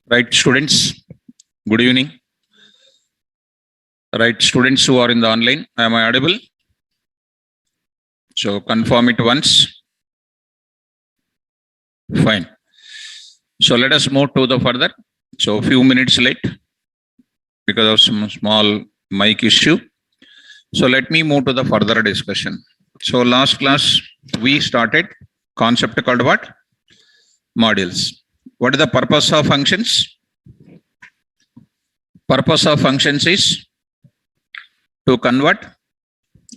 Right, students, good evening. Right, students who are in the online, am I audible? So confirm it once. Fine. So let us move to the further. So few minutes late because of some small mic issue. So let me move to the further discussion. So last class we started concept called what? Modules. What is the purpose of functions? Purpose of functions is to convert,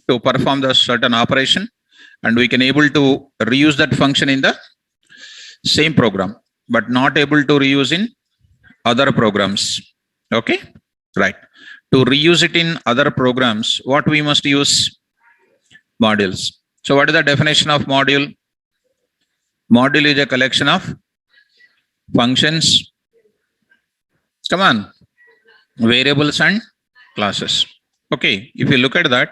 to perform the certain operation, and we can able to reuse that function in the same program, but not able to reuse in other programs. Okay, right. To reuse it in other programs, what we must use? Modules. So what is the definition of module? Module is a collection of functions, come on, variables and classes. Okay, if you look at that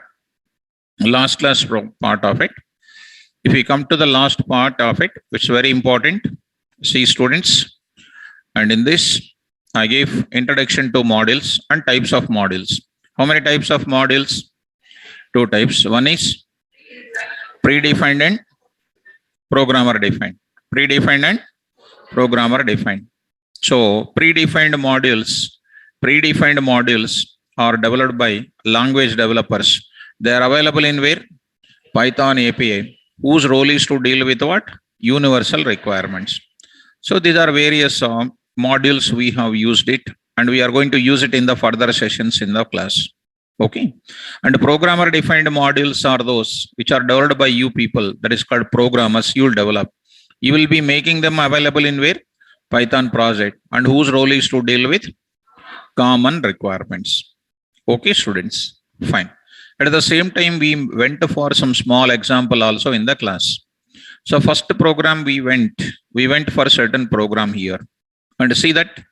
last class part of it, if we come to the last part of it, which is very important, see students, and in this I gave introduction to modules and types of modules. How many types of modules? Two types. One is predefined and programmer defined. Predefined and programmer defined. So predefined modules are developed by language developers. They are available in where? Python API, whose role is to deal with what? Universal requirements. So these are various modules we have used it, and we are going to use it in the further sessions in the class. Okay. And programmer defined modules are those which are developed by you people. That is called programmers. You will develop. You will be making them available in where? Python project, and whose role is to deal with common requirements. Okay, students. Fine. At the same time, we went for some small example also in the class. So first program we went for certain program here, and see that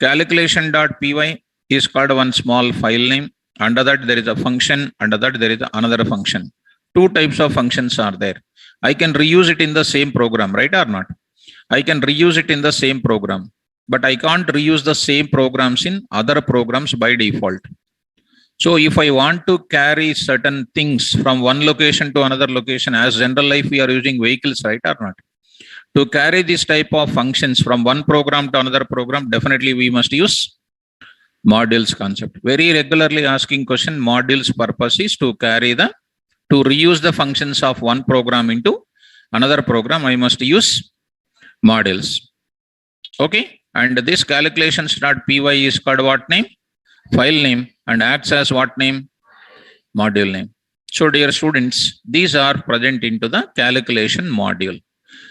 calculation.py is called one small file name. Under that there is a function, under that there is another function. Two types of functions are there. I can reuse it in the same program, right or not? I can reuse it in the same program, but I can't reuse the same programs in other programs by default. So if I want to carry certain things from one location to another location, as general life we are using vehicles, right or not? To carry this type of functions from one program to another program, definitely we must use modules concept. Very regularly asking question, modules purpose is to reuse the functions of one program into another program. I must use modules. Okay, and this calculations.py is called what name? File name, and acts as what name? Module name. So dear students, these are present into the calculation module.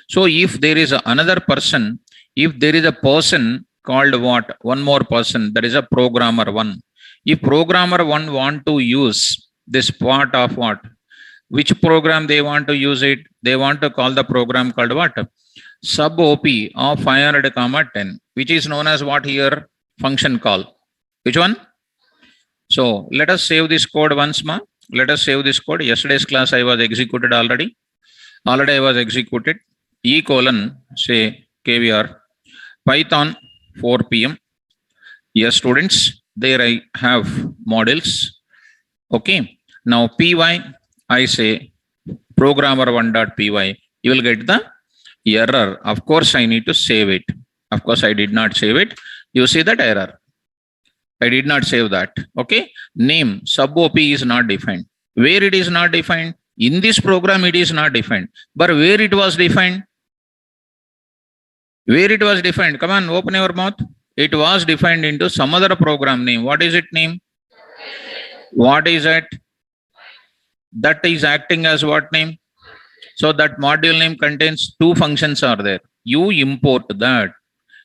So if there is another person, if there is a person called what? One more person, that is a programmer one. If programmer one want to use this part of what? Which program they want to use it? They want to call the program called what? Sub OP of 500, 10, which is known as what here? Function call. Which one? So let us save this code once more. Let us save this code. Yesterday's class I was executed already. Already I was executed. E colon, say KVR, Python 4 PM. Yes, students, there I have models. Okay. Now PY, I say programmer1.py. You will get the error. Of course, I need to save it. Of course, I did not save it. You see that error. I did not save that. Okay. Name sub OP is not defined. Where it is not defined? In this program, it is not defined. But where it was defined? Where it was defined? Come on, open your mouth. It was defined into some other program name. What is it name? What is it? That is acting as what name? So that module name contains two functions are there. You import that.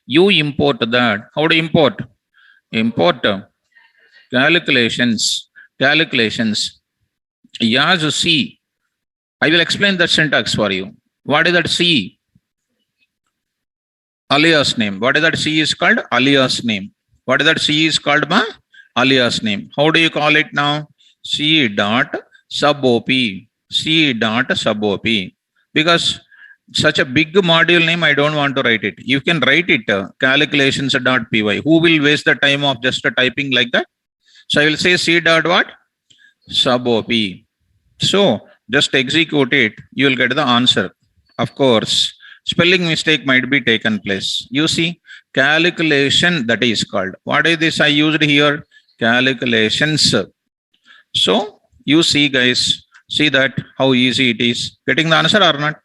You import that. How to import? Import calculations. Yes, C. I will explain that syntax for you. What is that C? Alias name. What is that C is called? Alias name. What is that C is called? Alias name. How do you call it now? C dot sub OP. C dot sub OP. Because such a big module name, I don't want to write it. You can write it calculations.py. Who will waste the time of just typing like that? So I will say c dot what? Sub op. So just execute it. You will get the answer. Of course, spelling mistake might be taken place. You see, calculation, that is called. What is this I used here? Calculations. So you see, guys, see that how easy it is. Getting the answer or not?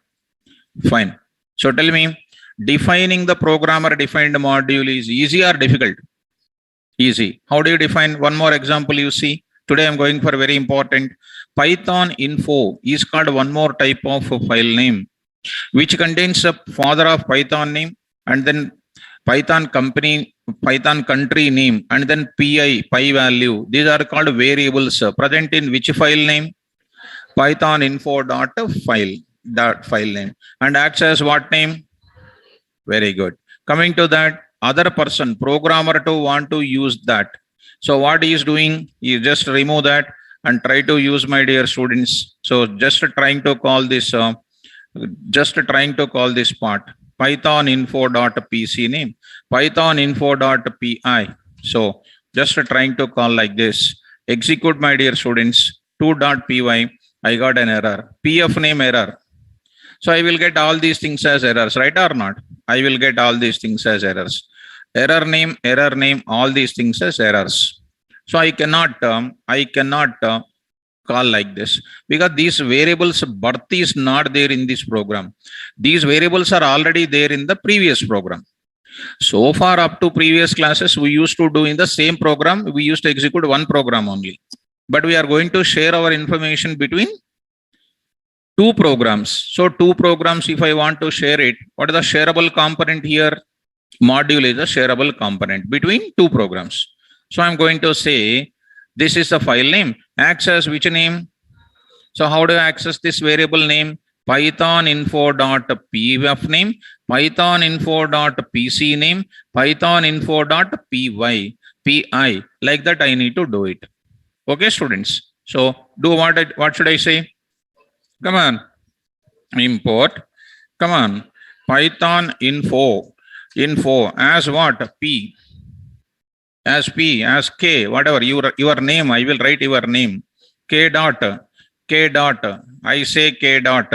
Fine. So tell me, defining the programmer defined module is easy or difficult? Easy. How do you define? One more example you see. Today I'm going for very important. Python info is called one more type of file name, which contains a father of Python name and then Python company, Python country name, and then pi value. These are called variables present in which file name? Python info dot file name, and acts as what name? Very good. Coming to that, other person, programmer to want to use that. So what he is doing, he just remove that and try to use, my dear students. So just trying to call this part Python info.pc name, Python info.pi. So just trying to call like this. Execute, my dear students. 2.py. I got an error. Pf name error. So I will get all these things as errors, right or not? I will get all these things as errors. Error name, all these things as errors. So I cannot call like this because these variables birth is not there in this program. These variables are already there in the previous program. So far up to previous classes, we used to do in the same program. We used to execute one program only, but we are going to share our information between two programs. So two programs, if I want to share it, what is the shareable component here? Module is a shareable component between two programs. So I'm going to say, this is the file name. Access which name? So how do I access this variable name? Python info.pf name, Python info.pc name, Python info.py, pi. Like that I need to do it. Okay, students. So do what should I say? Come on. Import. Come on. Python info as what? P. As P, as K, whatever, your name, I will write your name. K dot, I say K dot,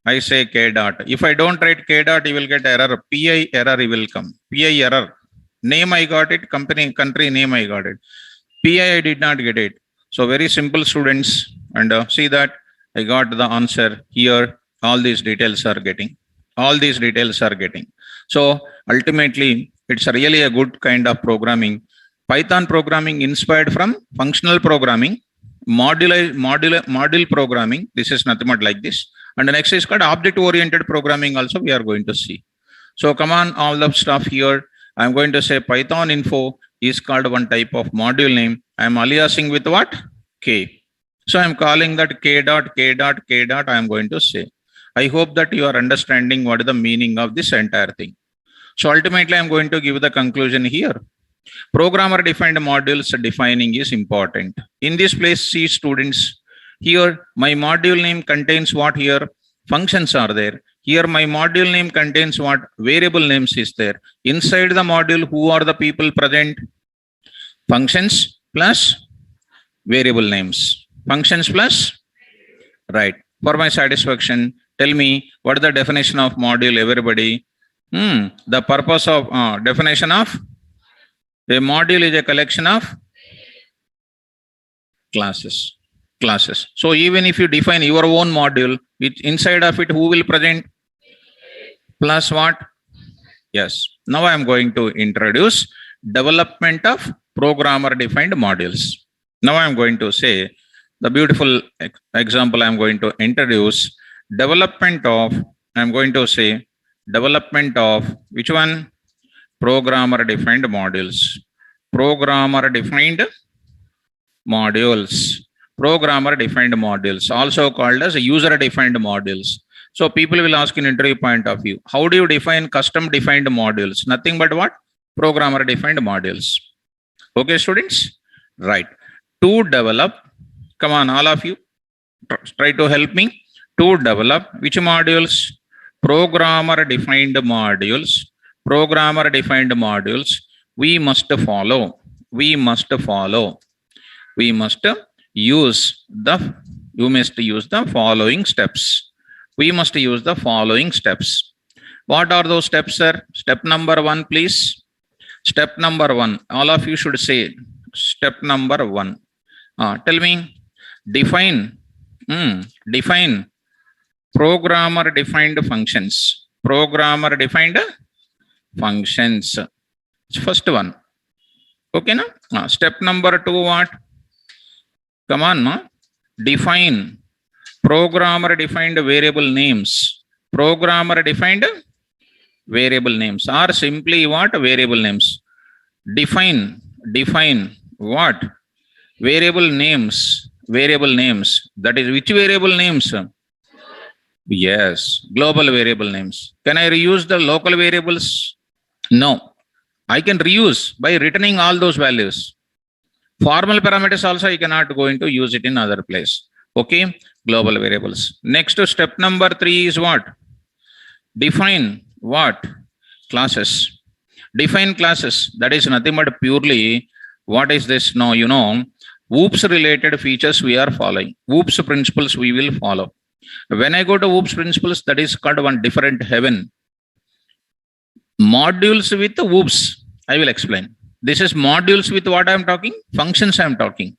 If I don't write K dot, you will get error. PI error will come. PI error. Name I got it, country name I got it. PI I did not get it. So very simple, students, and see that I got the answer here. All these details are getting. So ultimately, it's really a good kind of programming. Python programming inspired from functional programming, module programming. This is nothing but like this. And the next is called object-oriented programming also we are going to see. So come on, all the stuff here. I'm going to say Python info is called one type of module name. I'm aliasing with what? K. So I'm calling that K dot. I'm going to say. I hope that you are understanding what is the meaning of this entire thing. So ultimately, I'm going to give the conclusion here. Programmer defined modules defining is important. In this place, see students, here my module name contains what here? Functions are there. Here my module name contains what? Variable names is there. Inside the module, who are the people present? Functions plus variable names. Functions plus, right. For my satisfaction, tell me what is the definition of module, everybody? The purpose of definition of a module is a collection of classes. So even if you define your own module, inside of it, who will present? Plus what? Yes. Now I am going to introduce development of programmer defined modules. Now I am going to say the beautiful example I am going to introduce. Development of which one? Programmer defined modules. Programmer defined modules, also called as user defined modules. So people will ask in interview point of view, how do you define custom defined modules? Nothing but what? Programmer defined modules. Okay, students? Right. To develop, come on, all of you, try to help me. To develop which modules? programmer defined modules, programmer defined modules, we must follow, we must follow, we must use the, you must use the following steps. We must use the following steps. What are those steps, sir? Step number 1, please. Step number 1, all of you should say step number 1. Tell me, define, define programmer defined functions. Programmer defined functions. First one. Okay, na? Step number 2, what? Come on, ma. Define programmer defined variable names. Programmer defined variable names or simply what? Variable names. Define what? Variable names. Variable names. That is which variable names? Yes, global variable names. Can I reuse the local variables? No. I can reuse by returning all those values. Formal parameters also I cannot go into use it in other place. Okay, global variables. Next step number 3 is what? Define what? Classes. Define classes. That is nothing but purely, what is this now? You know, OOPS related features we are following. OOPS principles we will follow. When I go to OOPS principles, that is called one different heaven. Modules with OOPS, I will explain. This is modules with what I am talking? Functions I am talking.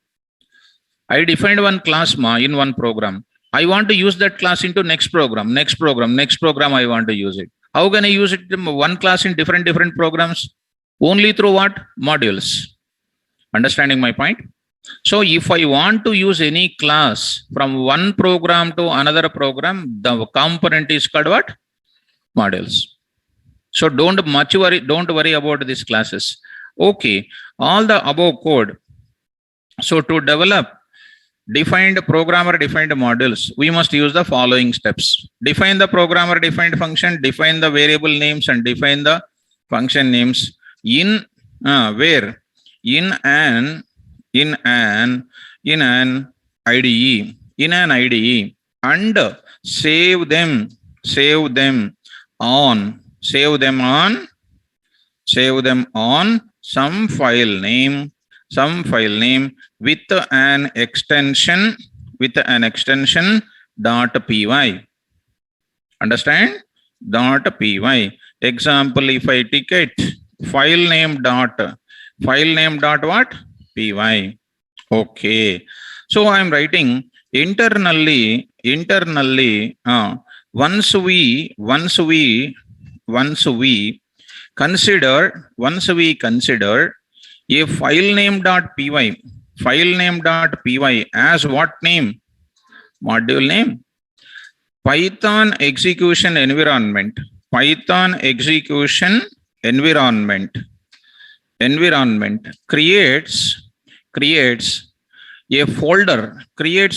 I defined one class in one program. I want to use that class into next program I want to use it. How can I use it one class in different programs? Only through what? Modules. Understanding my point? So if I want to use any class from one program to another program, the component is called what? Modules. So don't worry about these classes. Okay, all the above code. So to develop programmer defined modules, we must use the following steps. Define the programmer defined function, define the variable names and define the function names in where? In an IDE, and save them on some file name with an extension .py. Understand? .py. Example, if I ticket file name what? Py. Okay. So I am writing internally, once we consider a file name.py as what name? Module name. Python execution environment creates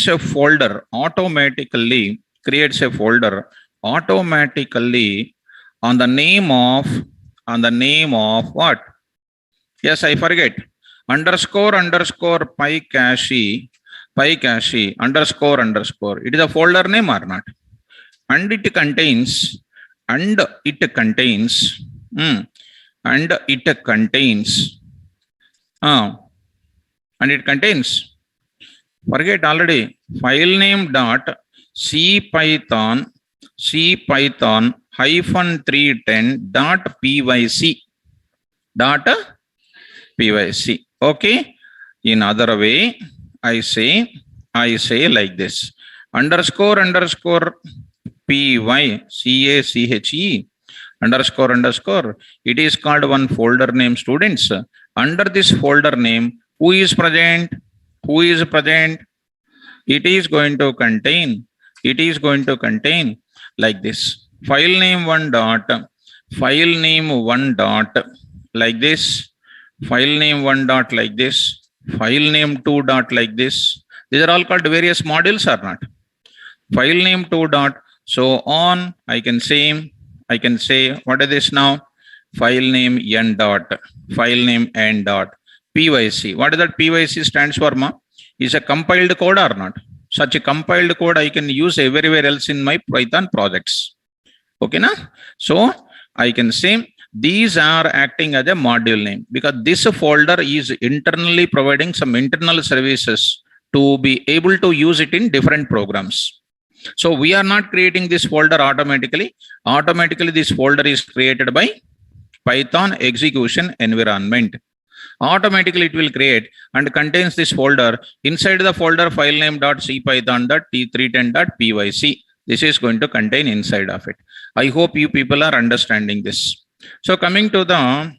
a folder automatically on the name of what? Yes, I forget. Underscore PyCache underscore. It is a folder name or not? And it contains forget already, file name dot cpython -310.pyc. Okay. In other way, I say like this: underscore PYCACHE underscore. It is called one folder name, students. Under this folder name, who is present? It is going to contain like this: file name one dot like this, file name one dot like this, file name two dot like this. These are all called various modules or not? File name two dot. So on, I can say what is this now? File name n dot, file name n dot, PYC. What is that PYC stands for, ma? Is a compiled code or not? Such a compiled code I can use everywhere else in my Python projects. Okay, na? So I can say these are acting as a module name because this folder is internally providing some internal services to be able to use it in different programs. So we are not creating this folder automatically. Automatically, this folder is created by Python execution environment. Automatically, it will create and contains this folder. Inside the folder, file name .cpython.t310.pyc. This is going to contain inside of it. I hope you people are understanding this. So coming to the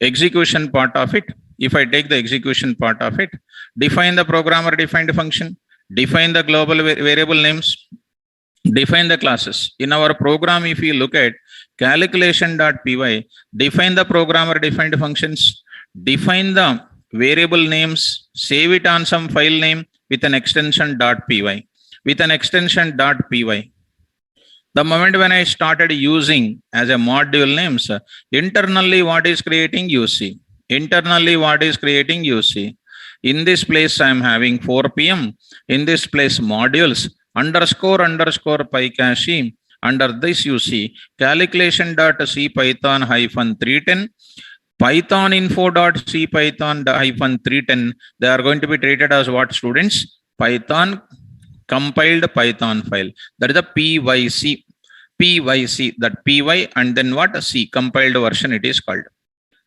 execution part of it, if I take the execution part of it, define the programmer defined function, define the global variable names, define the classes. In our program, if you look at calculation.py, define the programmer defined functions, define the variable names, save it on some file name with an extension .py, with an extension .py. The moment when I started using as a module names, internally what is creating UC, internally what is creating UC. In this place, I am having 4 p.m. In this place, modules __ pycache. Under this, you see calculation.cpython -310, python info.cpython -310. They are going to be treated as what, students? Python compiled Python file. That is a PYC. PYC, that PY and then what? C, compiled version it is called.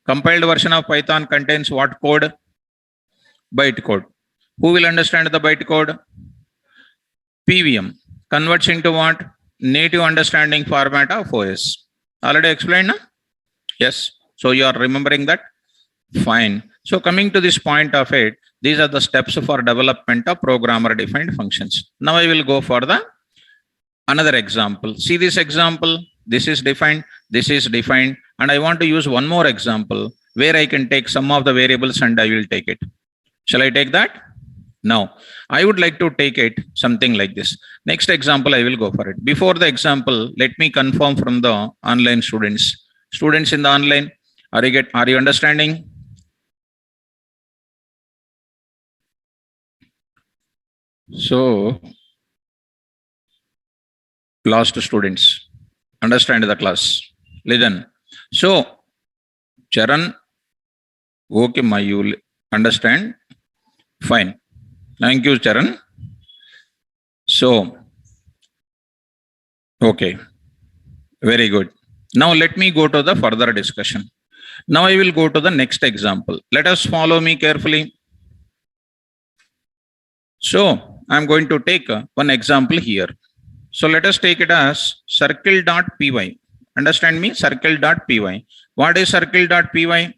Compiled version of Python contains what code? Byte code. Who will understand the byte code? PVM converts into what? Native understanding format of OS. Already explained, na? Yes. So you are remembering that? Fine. So coming to this point of it, these are the steps for development of programmer defined functions. Now I will go for the another example. See this example. This is defined. This is defined. And I want to use one more example where I can take some of the variables and I will take it. Shall I take that? Now, I would like to take it something like this. Next example, I will go for it. Before the example, let me confirm from the online students. Students in the online, are you understanding? So, lost students, understand the class. Listen. So, Charan, okay, you understand? Fine. Thank you, Charan. So, okay, very good. Now let me go to the further discussion. Now I will go to the next example. Let us follow me carefully. So I'm going to take one example here. So let us take it as circle.py. Understand me? Circle.py. What is circle.py?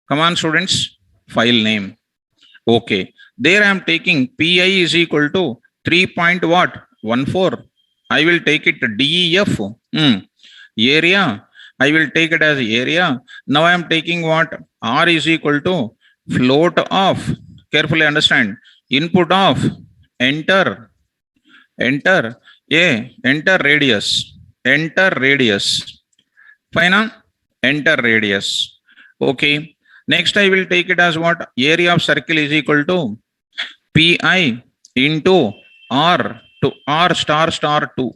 Come on, students. File name. Okay. There I am taking pi is equal to 3.14. I will take it DEF. Area. I will take it as area. Now I am taking what? R is equal to float of. Carefully understand. Input of. Enter. Enter. Enter radius. Enter radius. Fine. Enter radius. Okay. Next, I will take it as what? Area of circle is equal to pi into r to r star star 2.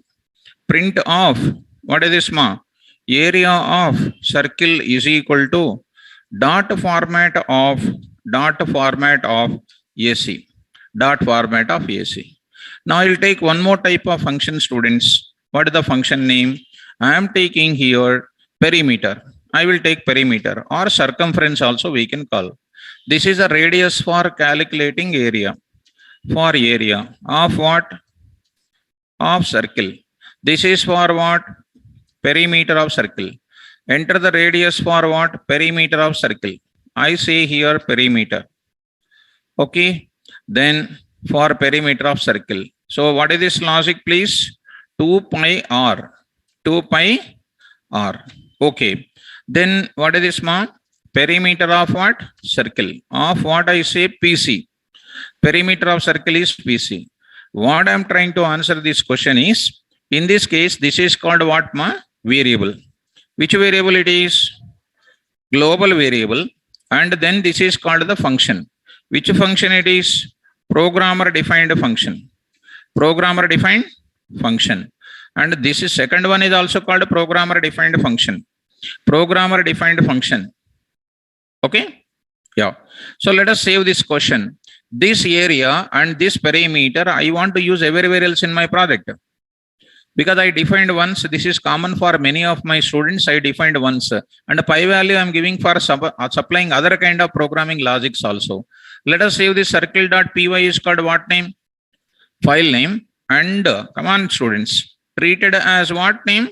Print of, what is this, ma? Area of circle is equal to dot format of AC. Dot format of AC. Now I will take one more type of function, students. What is the function name? I am taking here perimeter. I will take perimeter or circumference also we can call. This is a radius for calculating area. For area of what? Of circle. This is for what? Perimeter of circle. Enter the radius for what? Perimeter of circle. I say here perimeter. Okay. Then for perimeter of circle. So what is this logic, please? 2 pi r. 2 pi r. Okay. Then what is this, ma? Perimeter of what? Circle. Of what I say? PC. Perimeter of circle is PC. What I am trying to answer this question is, in this case, this is called what, ma? Variable. Which variable it is? Global variable. And then this is called the function. Which function it is? Programmer defined function. Programmer defined function. And this is second one is also called programmer defined function. Programmer defined function. Okay. Yeah. So let us save this question. This area and this perimeter, I want to use everywhere else in my project. Because I defined once, this is common for many of my students. I defined once, and pi value I'm giving for supplying other kind of programming logics also. Let us save this circle.py is called what name? File name. And come on, students, treated as what name?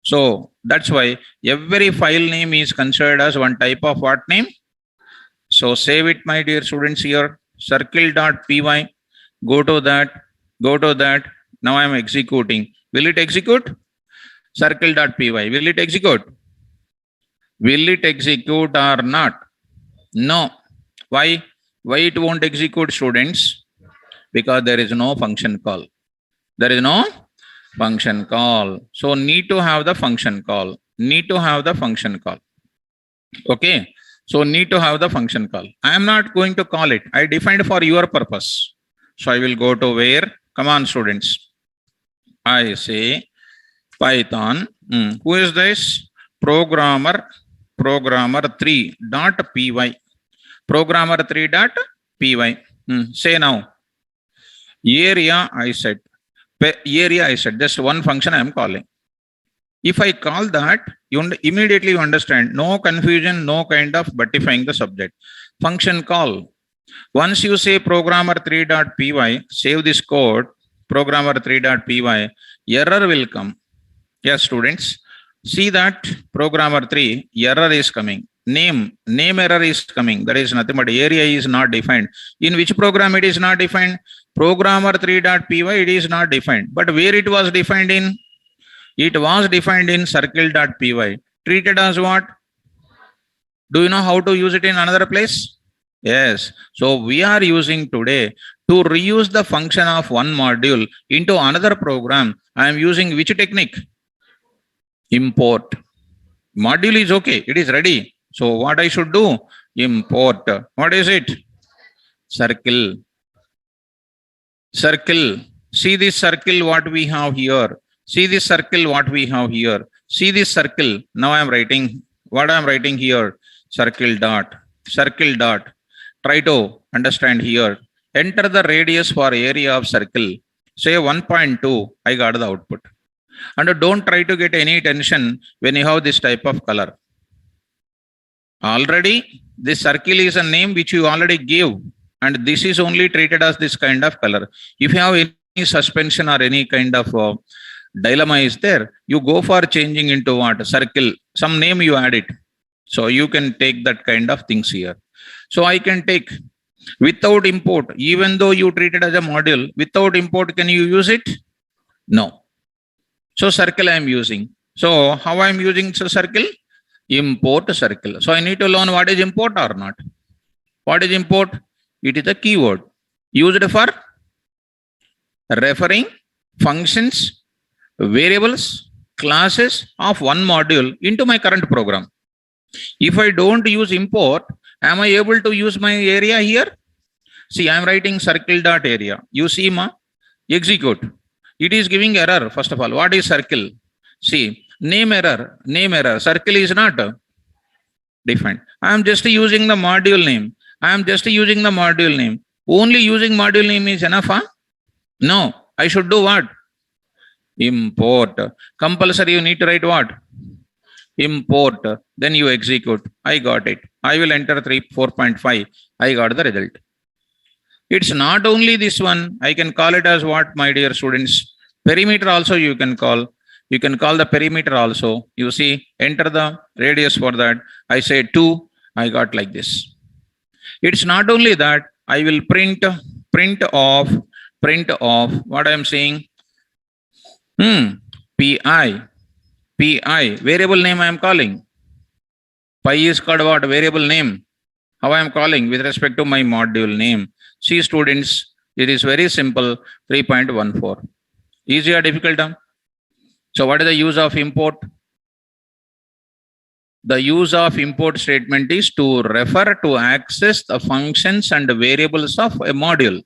So that's why every file name is considered as one type of what name? So save it, my dear students, here. Circle.py. Go to that. Go to that. Now I am executing. Will it execute? Circle.py. Will it execute? Will it execute or not? No. Why? Why it won't execute, students? Because there is no function call. There is no function call. So need to have the function call. Need to have the function call. Okay. So need to have the function call. I am not going to call it. I defined for your purpose. So I will go to where? Come on, students. I say Python. Who is this? Programmer 3.py. Programmer 3.py. Say now. Area I said. Area I said. Just one function I am calling. If I call that, you immediately understand. No confusion, no kind of buttifying the subject. Function call. Once you say programmer 3.py, save this code. Programmer 3.py, error will come. Yes, students, see that programmer 3, error is coming. Name error is coming. That is nothing but area is not defined. In which program it is not defined? Programmer 3.py, it is not defined. But where it was defined in? It was defined in circle.py. Treated as what? Do you know how to use it in another place? Yes. So we are using today to reuse the function of one module into another program. I am using which technique? Import. Module is okay. It is ready. So what I should do? Import. What is it? Circle. Circle. See this circle what we have here. See this circle what we have here. See this circle. Now I am writing what I am writing here. Circle dot. Circle dot. Try to understand here. Enter the radius for area of circle. Say 1.2. I got the output. And don't try to get any tension when you have this type of color. Already, this circle is a name which you already gave. And this is only treated as this kind of color. If you have any suspension or any kind of dilemma is there, you go for changing into what? Circle. Some name you add it. So you can take that kind of things here. So I can take without import, even though you treat it as a module, without import, can you use it? No. So circle I am using. So how I am using circle? Import circle. So I need to learn what is import or not. What is import? It is a keyword used for referring functions, variables, classes of one module into my current program. If I don't use import, am I able to use my area here? See, I am writing circle.area. You see, execute. It is giving error, first of all. What is circle? See, name error. Circle is not defined. I am just using the module name. Only using module name is enough, huh? No, I should do what? Import. Compulsory, you need to write what? Import. Then you execute. I got it. I will enter 4.5. I got the result. It's not only this one. I can call it as what, my dear students? Perimeter also you can call. You can call the perimeter also. You see, enter the radius for that. I say 2. I got like this. It's not only that. I will print off what I am saying. PI. Variable name I am calling. Pi is called what? Variable name. How I am calling with respect to my module name. See, students, it is very simple. 3.14. Easy or difficult? So what is the use of import? The use of import statement is to refer to access the functions and variables of a module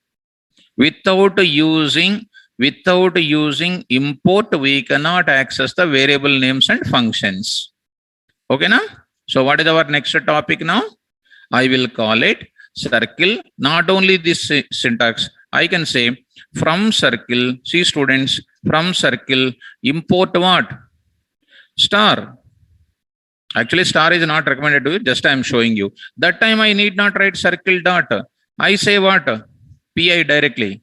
without using Without using import, we cannot access the variable names and functions. Okay, now? So what is our next topic now? I will call it circle. Not only this syntax, I can say from circle, see students, from circle, import what? Star. Actually, star is not recommended to you, just I am showing you. That time I need not write circle dot. I say what? PI directly.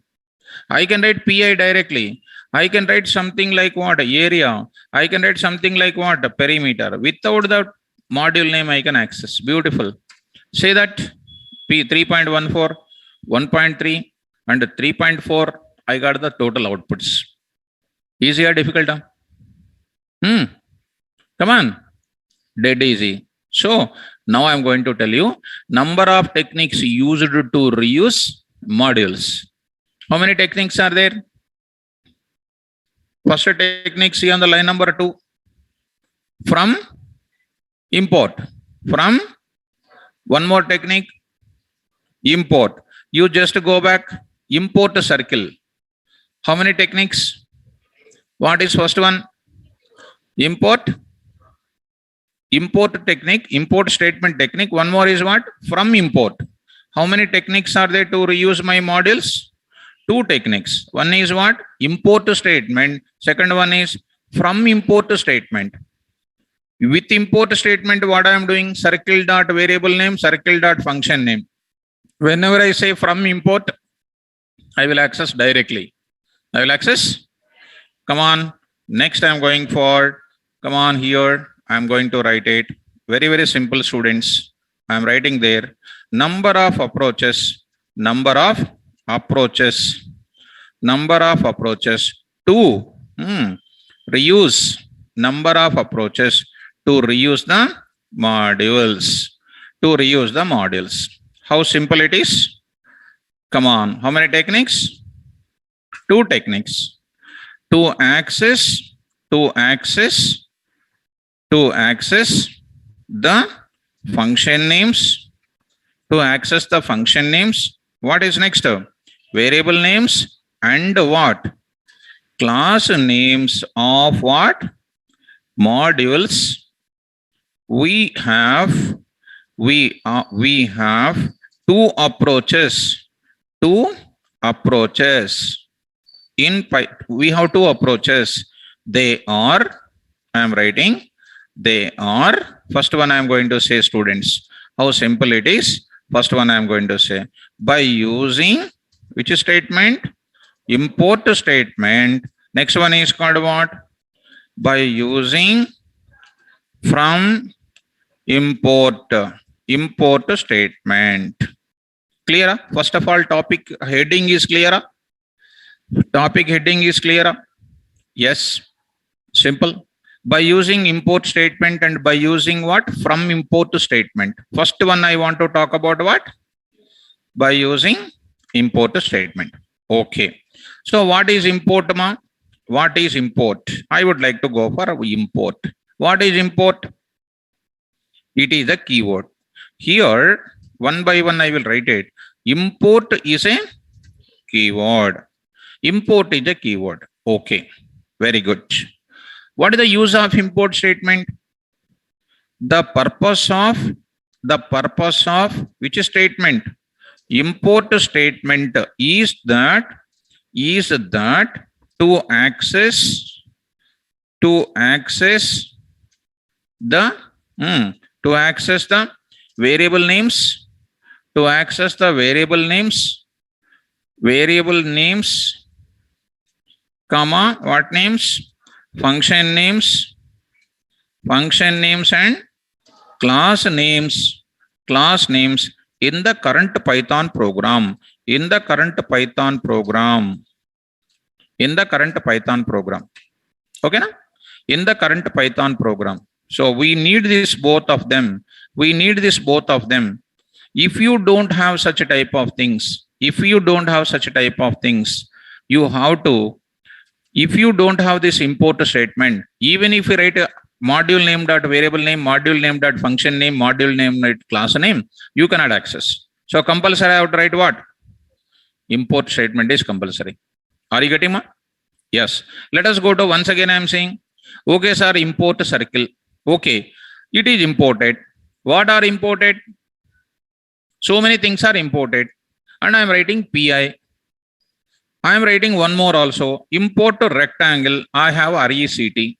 I can write PI directly. I can write something like what? Area. I can write something like what? Perimeter. Without the module name, I can access. Beautiful. Say that P 3.14, 1.3, and 3.4. I got the total outputs. Easy or difficult? Come on. Dead easy. So now I'm going to tell you number of techniques used to reuse modules. How many techniques are there? First technique, see on the line number 2. From import. From one more technique, import. You just go back, import a circle. How many techniques? What is first one? Import. Import technique, import statement technique. One more is what? From import. How many techniques are there to reuse my modules? 2 techniques. One is what? Import statement. Second one is from import statement. With import statement, what I am doing? Circle dot variable name, circle dot function name. Whenever I say from import, I will access directly. I will access. Come on. Next I am going for, come on here. I am going to write it. Very, very simple, students. I am writing there. Number of approaches. Number of approaches. Number of approaches to reuse. Number of approaches to reuse the modules. To reuse the modules. How simple it is? Come on. How many techniques? 2 techniques. To access the function names. To access the function names. What is next? Variable names and what? Class names of what? Modules. We have 2 approaches. 2 approaches. In we have 2 approaches. They are, I am writing, they are, first one I am going to say, students, how simple it is. First one I am going to say, by using which statement? Import statement. Next one is called what? By using from import statement. Clear? First of all, topic heading is clear. Topic heading is clear. Yes. Simple. By using import statement and by using what? From import statement. First one I want to talk about what? By using import statement. Okay. So what is import, ma? What is import? I would like to go for import. What is import? It is a keyword. Here, one by one I will write it. Import is a keyword. Import is a keyword. Okay. Very good. What is the use of import statement? The purpose of which statement? Import statement is that to access the variable names, comma, what names? Function names and class names in the current Python program. Okay, na? In the current Python program. So we need this both of them. If you don't have such a type of things, you have to, if you don't have this import statement, even if you write a module name dot variable name, module name dot function name, module name dot class name, you cannot access. So compulsory I have to write what? Import statement is compulsory. Are you getting ma? Yes. Let us go to once again. I am saying, okay, sir, import circle. Okay, it is imported. What are imported? So many things are imported. And I am writing PI. I am writing one more also. Import to rectangle. I have RECT.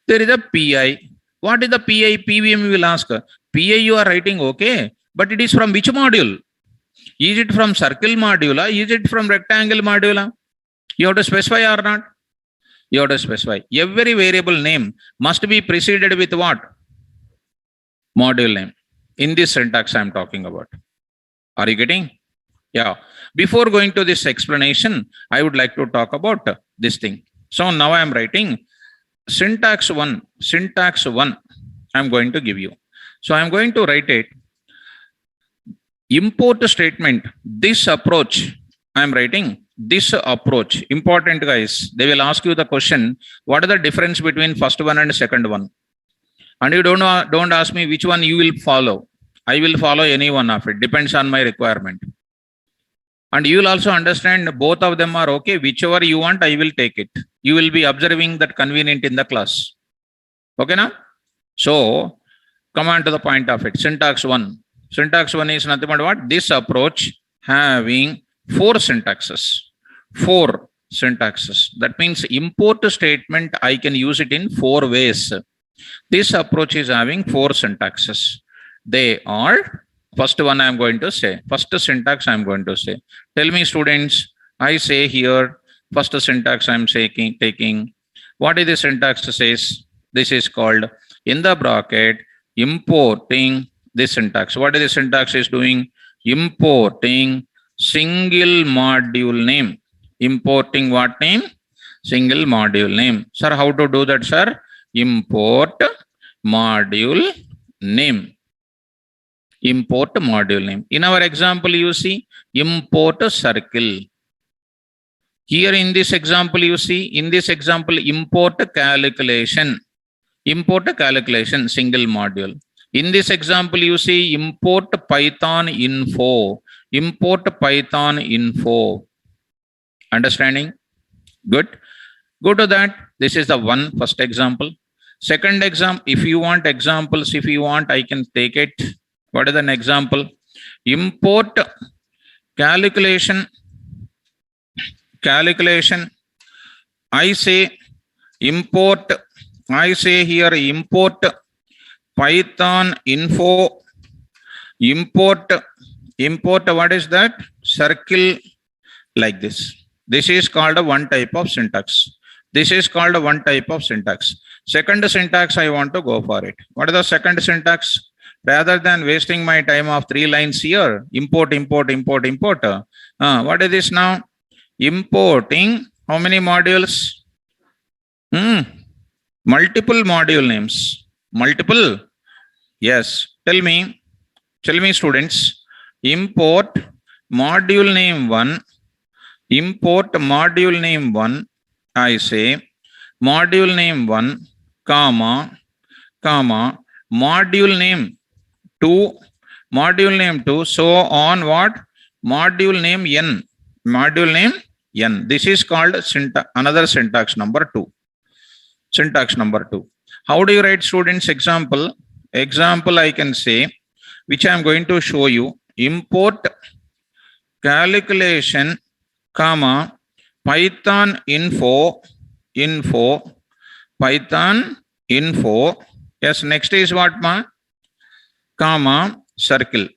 There is a PI. What is the PI? PVM will ask. PI you are writing okay, but it is from which module? Is it from circle module? Is it from rectangle module? You have to specify or not? You have to specify. Every variable name must be preceded with what? Module name. In this syntax I am talking about. Are you getting? Yeah. Before going to this explanation, I would like to talk about this thing. So now I am writing syntax one. Syntax one I am going to give you. So I am going to write it. Import statement. This approach I am writing. This approach. Important guys. They will ask you the question. What is the difference between first one and second one? And you don't ask me which one you will follow. I will follow any one of it. Depends on my requirement. And you will also understand both of them are okay. Whichever you want, I will take it. You will be observing that convenient in the class. Okay now? So come on to the point of it. Syntax one. Syntax one is nothing but what? This approach having four syntaxes. Four syntaxes. That means import statement, I can use it in four ways. This approach is having four syntaxes. They are, first one I am going to say, first syntax I am going to say. Tell me students, I say here, first syntax I am taking. What is the syntax says? This is called in the bracket importing this syntax. What is the syntax is doing? Importing single module name. Importing what name? Single module name. Sir, how to do that, sir? Import module name. Import module name. In our example, you see import circle. Here in this example, you see in this example, import calculation. Import calculation single module. In this example, you see import Python info. Import Python info. Understanding? Good. Go to that. This is the one first example. Second example, if you want examples, if you want, I can take it. What is an example? Import calculation. Calculation. I say import. I say here import Python info. Import. What is that? Circle like this. This is called a one type of syntax. This is called a one type of syntax. Second syntax, I want to go for it. What is the second syntax? Rather than wasting my time of 3 lines here, import. What is this now? Importing how many modules? Multiple module names. Multiple? Yes. Tell me students. Import module name 1. Import module name 1. I say module name 1, comma, module name 2, module name 2, so on what? Module name n. Module name n. This is called another syntax number 2. Syntax number 2. How do you write students example? Example I can say, which I am going to show you. Import calculation, comma, Python info, Python info. Yes, next is what ma? Comma, circle.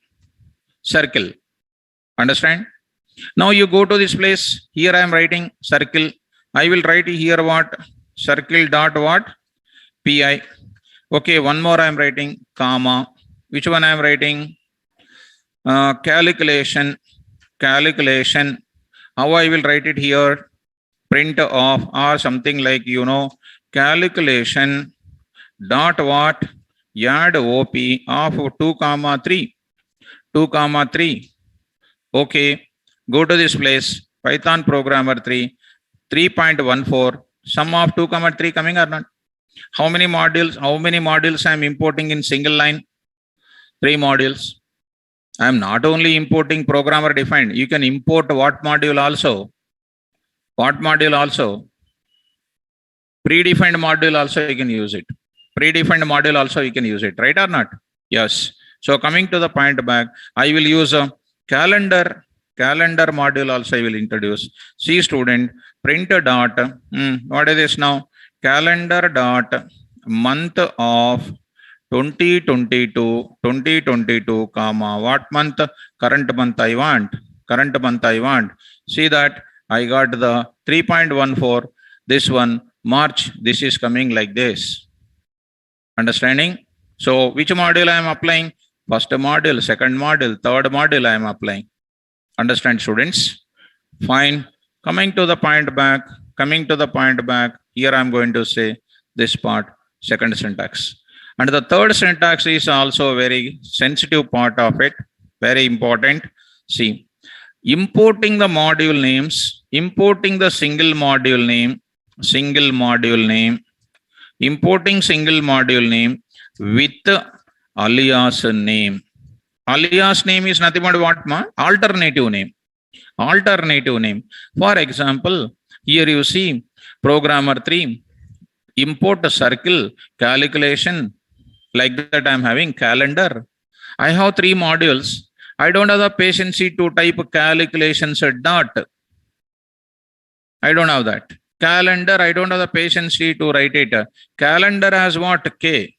Understand? Now you go to this place. Here I am writing circle. I will write here what? Circle dot what? PI. Okay, one more I am writing, comma. Which one I am writing? Calculation. How I will write it here? Print of or something like, calculation dot what? Add OP of 2, 3. Okay, go to this place. Python Programmer 3, 3.14. Sum of 2, 3 coming or not? How many modules I am importing in single line? 3 modules. I am not only importing programmer defined. You can import what module also? Predefined module also you can use it. Predefined module also you can use it, right or not? Yes. So coming to the point back, I will use a calendar module also I will introduce. See student, print dot, what is this now? Calendar dot month of 2022, comma, what month? Current month I want. See that I got the 3.14, this one, March, this is coming like this. Understanding? So which module I am applying? First module, second module, third module I am applying. Understand students? Fine. Coming to the point back, here I am going to say this part, second syntax. And the third syntax is also a very sensitive part of it, very important. See, importing the module names, importing the single module name, importing single module name with alias name. Alias name is nothing but what, ma? Alternative name. For example, here you see programmer 3, import a circle, calculation, like that I am having calendar. I have 3 modules. I don't have the patience to type calculations dot. I don't have that. Calendar, I don't have the patience to write it. Calendar has what? K.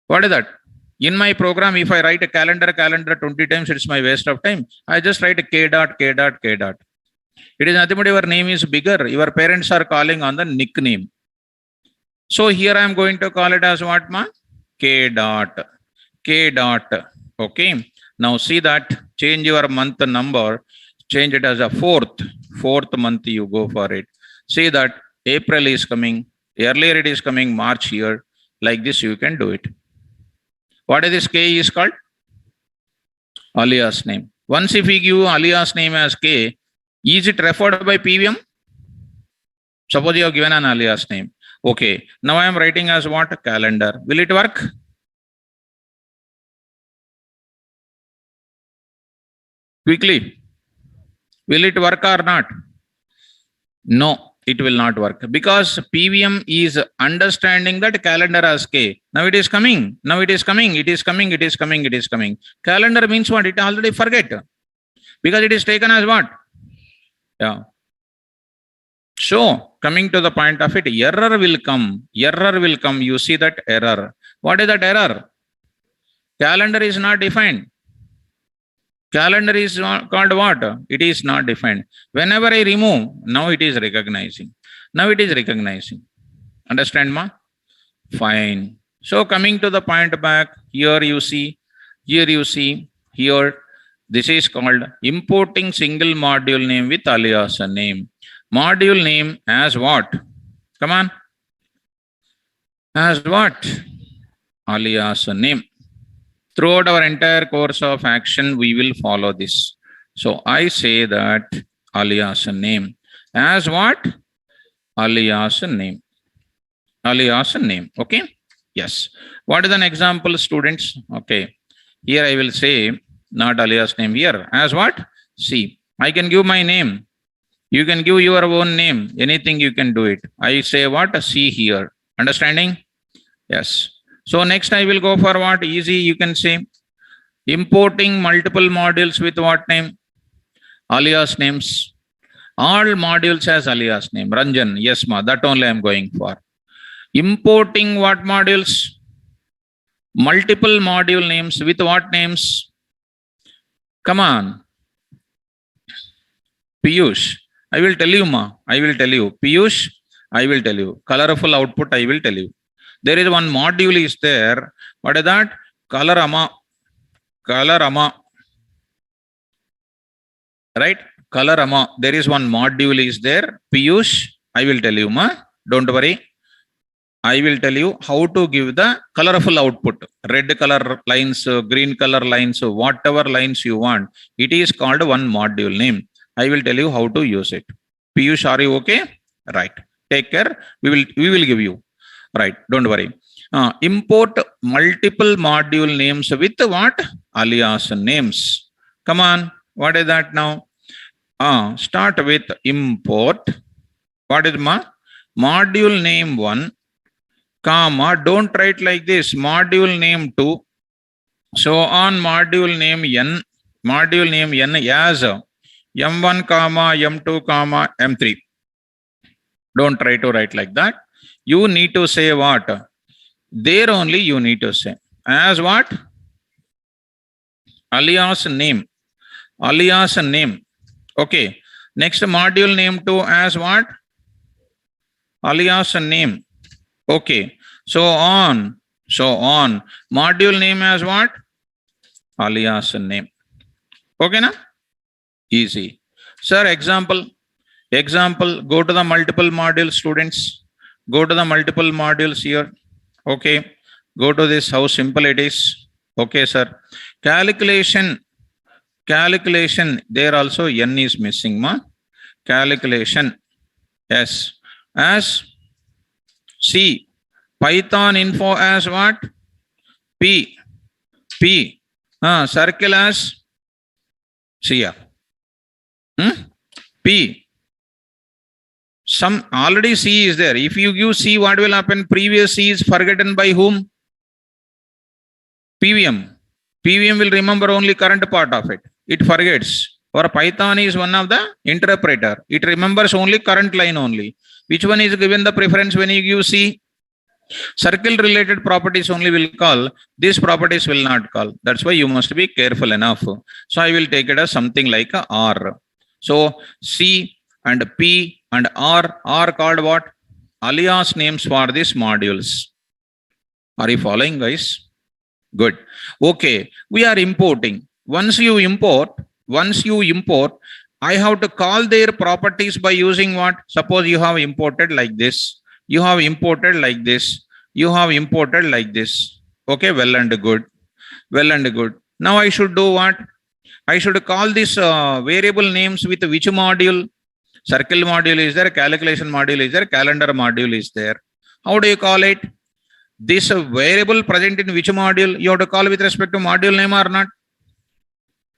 What is that? In my program, if I write a calendar 20 times, it's my waste of time. I just write a K dot. It is nothing but your name is bigger. Your parents are calling on the nickname. So here I am going to call it as what, ma? K dot. Okay. Now see that, change your month number, change it as a fourth month, you go for it. See that April is coming, earlier it is coming March here, like this you can do it. What is this K is called? Alias name. Once if we give alias name as K, is it referred by PVM? Suppose you have given an alias name. Okay, now I am writing as what? Calendar. Will it work? Quickly. Will it work or not? No, it will not work because PVM is understanding that calendar as K. Now it is coming. Calendar means what? It already forget because it is taken as what? Yeah. So coming to the point of it, error will come. You see that error. What is that error? Calendar is not defined. Calendar is called what? It is not defined. Whenever I remove, now it is recognizing. Understand, ma? Fine. So coming to the point back, here you see, this is called importing single module name with alias name. Module name as what? Come on. As what? Alias name. Throughout our entire course of action, we will follow this. So I say that alias name as what? Alias name. Okay. Yes. What is an example, students? Okay. Here I will say not alias name here. As what? See, I can give my name. You can give your own name. Anything you can do it. I say what? C here. Understanding? Yes. So next I will go for what? Easy, you can say. Importing multiple modules with what name? Alias names. All modules has alias name. Ranjan, yes ma, that only I am going for. Importing what modules? Multiple module names with what names? Come on. Piyush, I will tell you ma, Piyush, I will tell you. Colorful output, I will tell you. There is one module is there. What is that? Colorama. Right? Colorama. There is one module is there. Piyush, I will tell you, ma. Don't worry. I will tell you how to give the colorful output. Red color lines, green color lines, whatever lines you want. It is called one module name. I will tell you how to use it. Piyush, are you okay? Right. Take care. We will give you. Right, don't worry. Import multiple module names with what? Alias names. Come on, what is that now? Start with import. What is ma? module name 1, comma, don't write like this, module name 2, so on module name n as m1 comma m2 comma m3. Don't try to write like that. You need to say what? There only you need to say as what? Alias name. Alias name. Okay. Next module name 2 as what? Alias name. Okay. So on. Module name as what? Alias name. Okay, na? Easy. Sir, example. Go to the multiple modules, students. Go to the multiple modules here. Okay. Go to this, how simple it is. Okay, sir. Calculation. There also n is missing, ma. Calculation. Yes. As C. Python info as what? P. Circle as C. P. Some already C is there. If you give C, what will happen? Previous C is forgotten by whom? PVM. PVM will remember only current part of it. It forgets. Or Python is one of the interpreter. It remembers only current line only. Which one is given the preference when you give C? Circle related properties only will call. These properties will not call. That's why you must be careful enough. So I will take it as something like a R. So C and P and R are called what? Alias names for these modules. Are you following, guys? Good. Okay. We are importing. Once you import, I have to call their properties by using what? Suppose you have imported like this. You have imported like this. You have imported like this. Okay. Well and good. Now I should do what? I should call this variable names with which module? Circle module is there, calculation module is there, calendar module is there. How do you call it? This variable present in which module? You have to call with respect to module name or not?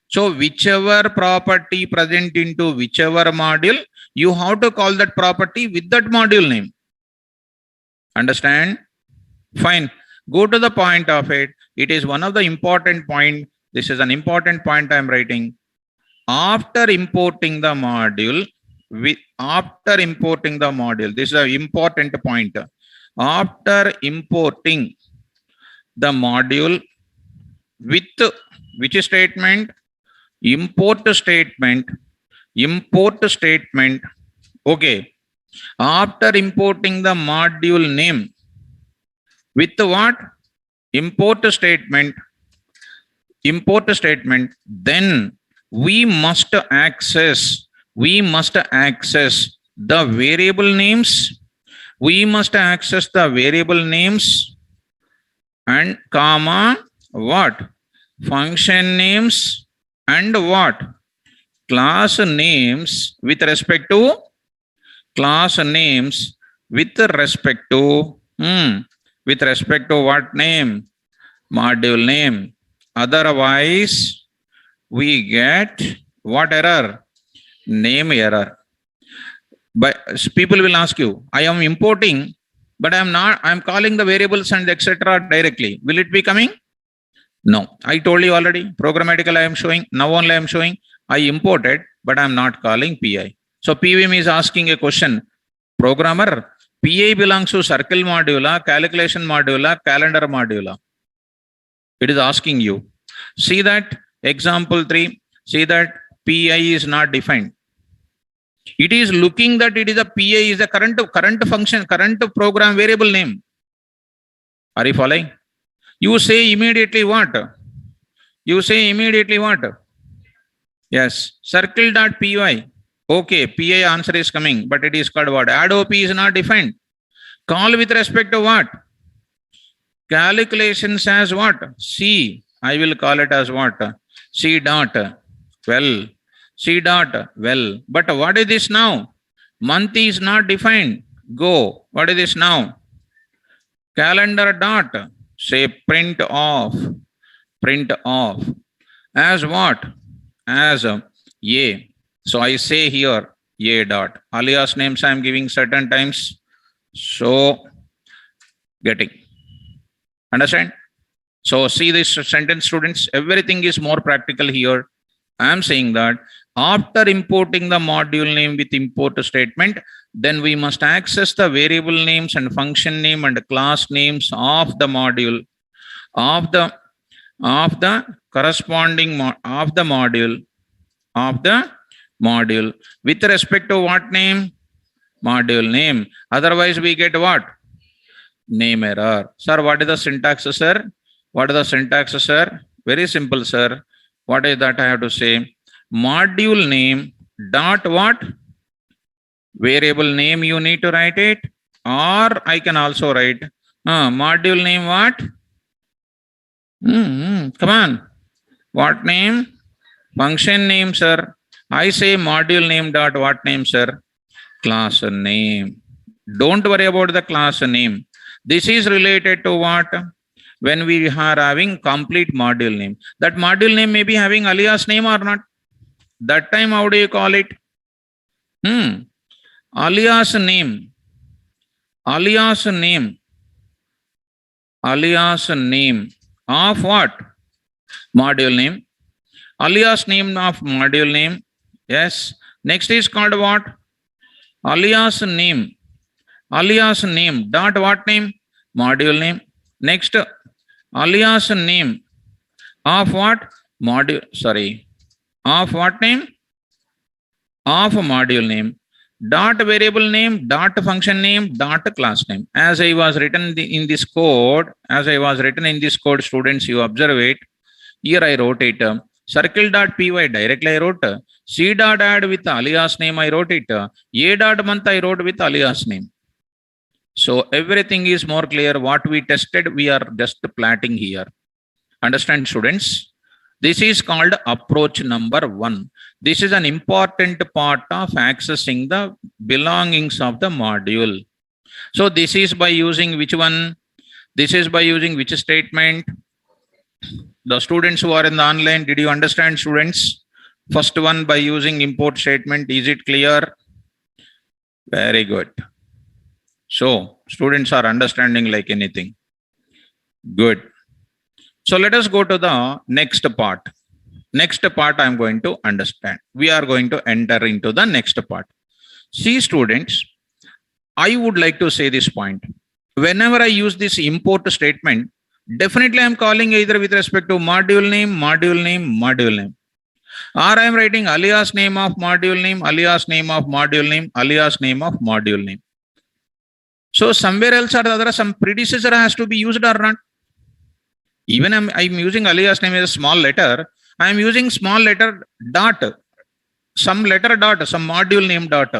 So whichever property present into whichever module, you have to call that property with that module name. Understand? Fine. Go to the point of it. It is one of the important point. This is an important point I am writing. After importing the module, this is an important point. After importing the module with which statement? Import statement. Okay. After importing the module name with what? Import statement. Then we must access the variable names. And comma what? Function names and what? Class names with respect to what name? Module name. Otherwise we get what error? Name error. But people will ask you, I am importing, but I am calling the variables and etc. directly. Will it be coming? No. I told you already. Programmatically I am showing. Now only I am showing. I imported, but I am not calling PI. So PVM is asking a question. Programmer, PI belongs to circle module, calculation module, calendar module. It is asking you. See that example 3. See that PI is not defined. It is looking that it is a PI is a current function, current program variable name. Are you following? You say immediately what? Yes, circle.py. Okay, PI answer is coming, but it is called what? Add OP is not defined. Call with respect to what? Calculations as what? C. I will call it as what? C dot. Well. But what is this now? Month is not defined. Go. What is this now? Calendar dot. Say print off. As what? As A. So I say here A dot. Alias names I am giving certain times. So, getting. Understand? So, see this sentence, students. Everything is more practical here. I am saying that after importing the module name with import statement, then we must access the variable names and function name and class names of the module of the corresponding of the module with respect to what name? Module name. Otherwise, we get what? Name error. Sir, what is the syntax, sir? What is the syntax, sir? Very simple, sir. What is that I have to say? Module name dot what? Variable name you need to write it, or I can also write module name what? Come on. What name? Function name, sir. I say module name dot what name, sir? Class name. Don't worry about the class name. This is related to what? When we are having complete module name. That module name may be having alias name or not. That time, how do you call it? Alias name. Alias name. Alias name of what? Module name. Alias name of module name. Yes. Next is called what? Alias name. Alias name dot what name? Module name. Next, alias name of what? Module. Sorry. Of what name? Of Module name. Dot variable name, dot function name, dot class name. As I was written in this code, students, you observe it. Here I wrote it. Circle.py directly I wrote. C dot add with alias name I wrote it. A dot month I wrote with alias name. So everything is more clear. What we tested, we are just plotting here. Understand, students? This is called approach number 1. This is an important part of accessing the belongings of the module. So this is by using which one? This is by using which statement? The students who are in the online, did you understand, students? First one by using import statement. Is it clear? Very good. So students are understanding like anything. Good. So let us go to the next part. Next part I am going to understand. We are going to enter into the next part. See, students, I would like to say this point. Whenever I use this import statement, definitely I am calling either with respect to module name, module name, module name. Or I am writing alias name of module name, alias name of module name, alias name of module name. So somewhere else or the other, some predecessor has to be used or not. Even I'm using alias name as a small letter. I am using small letter dot, some letter dot, some module name dot.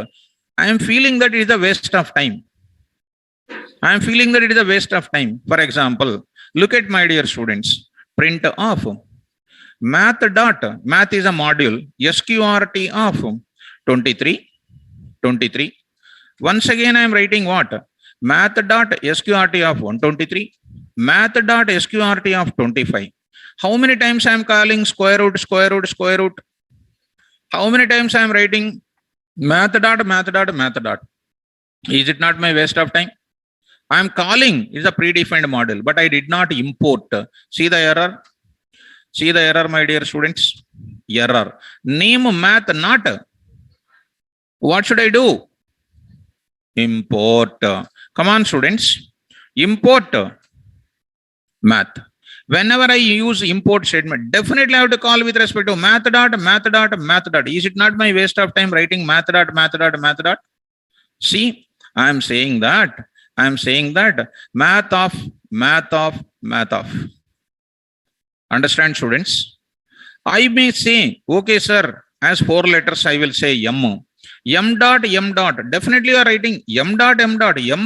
I am feeling that it is a waste of time. I am feeling that it is a waste of time. For example, look at my dear students. Print of math dot. Math is a module. SQRT of 23. Once again, I am writing what? Math dot SQRT of 123. Math dot SQRT of 25. How many times I am calling square root? How many times I am writing math dot? Is it not my waste of time? I am calling is a predefined model, but I did not import. See the error? See the error, my dear students? Error. Name math not. What should I do? Import. Come on, students. Import math. Whenever I use import statement, definitely I have to call with respect to math dot. Is it not my waste of time writing math dot? See, I am saying that math of. Understand, students? I may say, okay, sir, as 4 letters, I will say M. M dot. Definitely you are writing M dot. M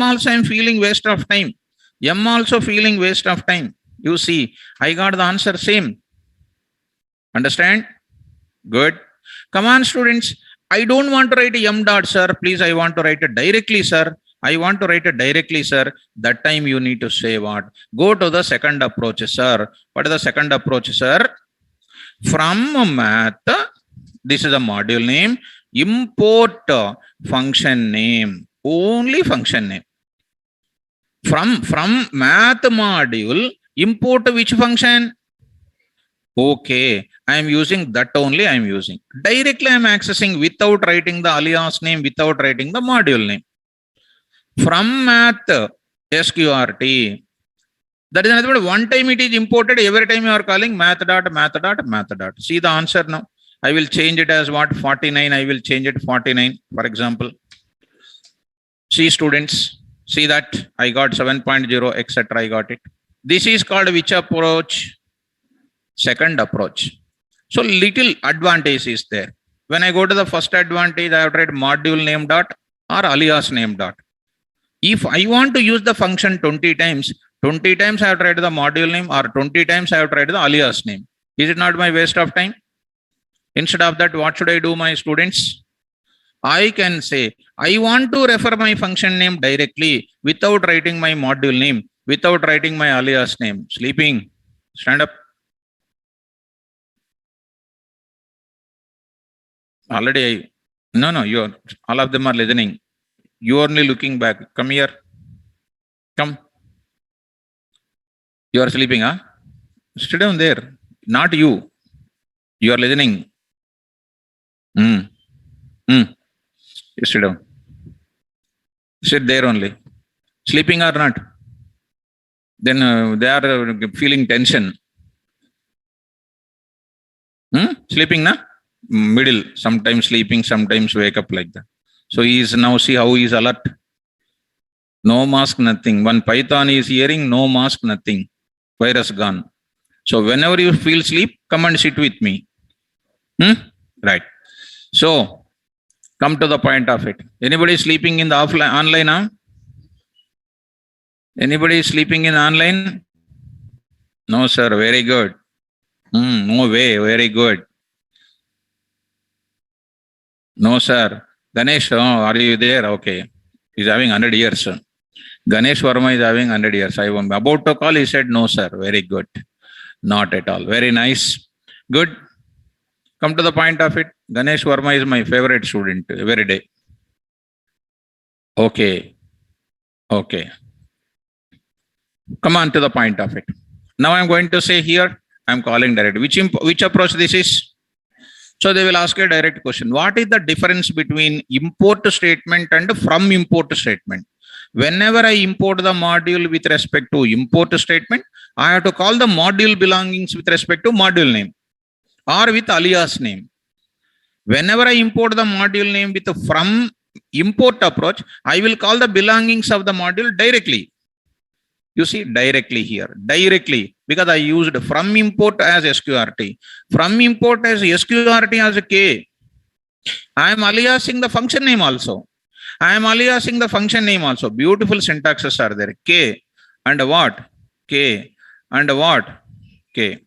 also I am feeling waste of time. M also feeling waste of time. You see, I got the answer same. Understand? Good. Come on, students. I don't want to write M dot, sir. Please, I want to write it directly, sir. That time you need to say what? Go to the second approach, sir. What is the second approach, sir? From math, this is a module name. Import function name. Only function name. From math module, import which function? Okay, I am using that only. I am using directly. I am accessing without writing the alias name, without writing the module name. From math sqrt. That is another one time it is imported. Every time you are calling math dot math dot math dot. See the answer now. I will change it as what 49. I will change it 49, for example. See students, see that I got 7.0, etc. I got it. This is called which approach? Second approach. So little advantage is there. When I go to the first advantage, I have tried module name dot or alias name dot. If I want to use the function 20 times I have tried the module name, or 20 times I have tried the alias name. Is it not my waste of time? Instead of that, what should I do, my students? I can say, I want to refer my function name directly without writing my module name, without writing my alias name. Sleeping, stand up. Already, no, you all of them are listening. You only looking back. Come here. Come. You are sleeping, huh? Sit down there. Not you. You are listening. You sit down. Sit there only. Sleeping or not? Then they are feeling tension. Sleeping, na? Middle. Sometimes sleeping, sometimes wake up like that. So he is now, see how he is alert. No mask, nothing. One Python is hearing, no mask, nothing. Virus gone. So whenever you feel sleep, come and sit with me. Right. So come to the point of it. Anybody sleeping in the offline online? Huh? Anybody sleeping in online? No, sir. Very good. No way. Very good. No, sir. Ganesh, are you there? Okay. He's having 100 years. Ganesh Verma is having 100 years. I am about to call. He said, no, sir. Very good. Not at all. Very nice. Good. Come to the point of it. Ganesh Verma is my favorite student every day. Okay. Okay. Come on to the point of it. Now I'm going to say here, I'm calling direct. Which approach this is? So they will ask a direct question. What is the difference between import statement and from import statement? Whenever I import the module with respect to import statement, I have to call the module belongings with respect to module name or with alias name. Whenever I import the module name with the from import approach, I will call the belongings of the module directly. You see, directly here, directly, because I used from import as sqrt. From import as sqrt as a k. I am aliasing the function name also. I am aliasing the function name also. Beautiful syntaxes are there. K and what? K and what? K.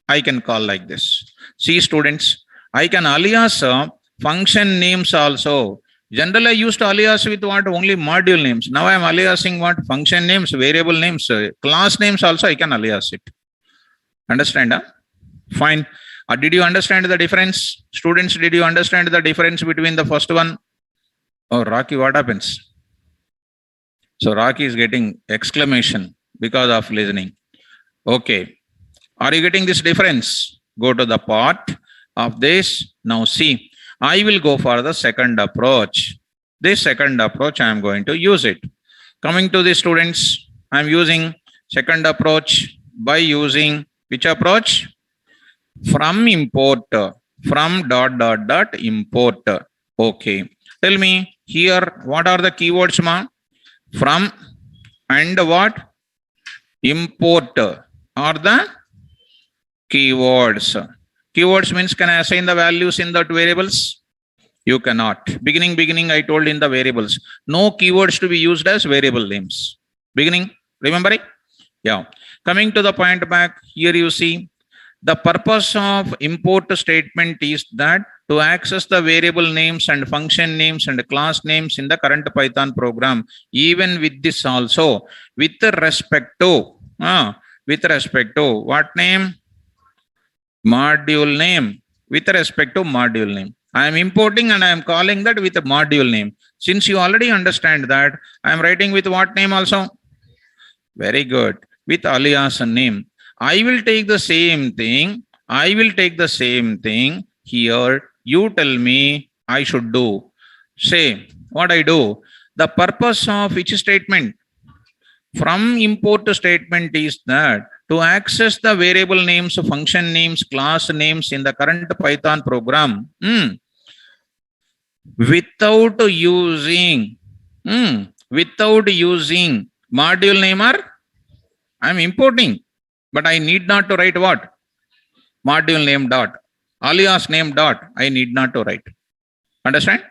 I can call like this. See, students, I can alias function names also. Generally, I used to alias with what? Only module names. Now I am aliasing what? Function names, variable names, class names also I can alias it. Understand? Huh? Fine. Did you understand the difference? Students, did you understand the difference between the first one? Oh, Rocky, what happens? So Rocky is getting exclamation because of listening. Okay. Are you getting this difference? Go to the part of this. Now see. I will go for the second approach. This second approach, I am going to use it. Coming to the students, I am using second approach by using which approach? From import, from dot import. Okay. Tell me here, what are the keywords, ma? From and what? Import are the keywords. Keywords means, can I assign the values in that variables? You cannot. Beginning, I told in the variables. No keywords to be used as variable names. Beginning, remember it? Yeah. Coming to the point back, here you see, the purpose of import statement is that to access the variable names and function names and class names in the current Python program, even with this also, with respect to what name? Module name. With respect to module name, I am importing and I am calling that with a module name. Since you already understand that, I am writing with what name also? Very good. With alias name. I will take the same thing. I will take the same thing here. You tell me I should do. Say what I do. The purpose of which statement from import statement is that to access the variable names, function names, class names in the current Python program without using module name or I'm importing, but I need not to write what? Module name dot, alias name dot, I need not to write. Understand?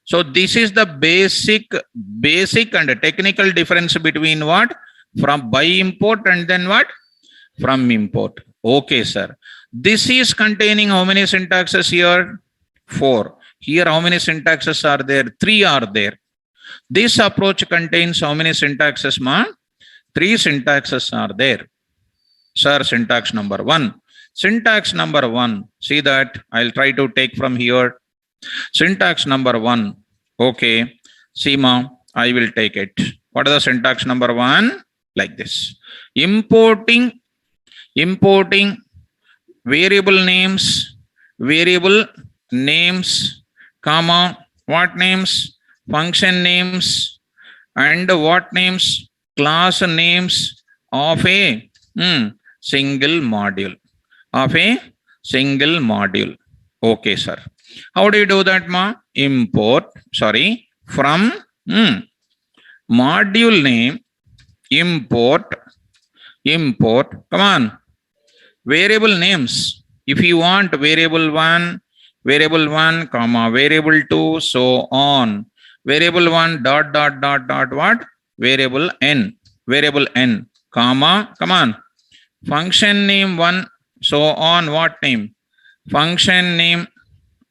So this is the basic and technical difference between what? From by import and then what? From import. Okay, sir. This is containing how many syntaxes here? 4. Here, how many syntaxes are there? 3 are there. This approach contains how many syntaxes, ma? 3 syntaxes are there. Sir, syntax number 1. Syntax number 1. See that? I'll try to take from here. Syntax number 1. Okay. See, ma, I will take it. What is the syntax number 1? Like this. Importing variable names, comma, what names? Function names, and what names? Class names of a single module. Okay, sir. How do you do that, ma? From module name, import, come on, variable names. If you want variable 1, comma, variable 2, so on. Variable 1 dot what? Variable n, comma, come on. Function name 1, so on, what name? Function name,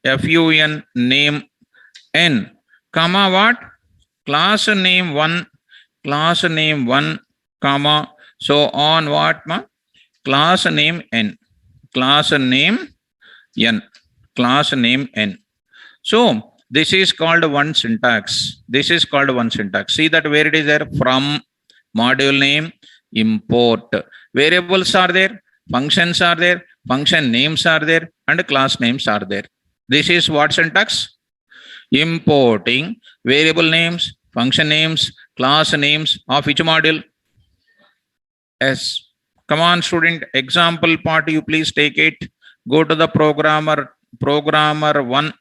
fun name n, comma, what? Class name 1, comma, so on, what, ma? Class name n. So this is called one syntax. See that where it is there? From module name, import. Variables are there, functions are there, function names are there, and class names are there. This is what syntax? Importing variable names, function names, class names of which module? Yes. Come on, student. Example part, you please take it. Go to the programmer 1.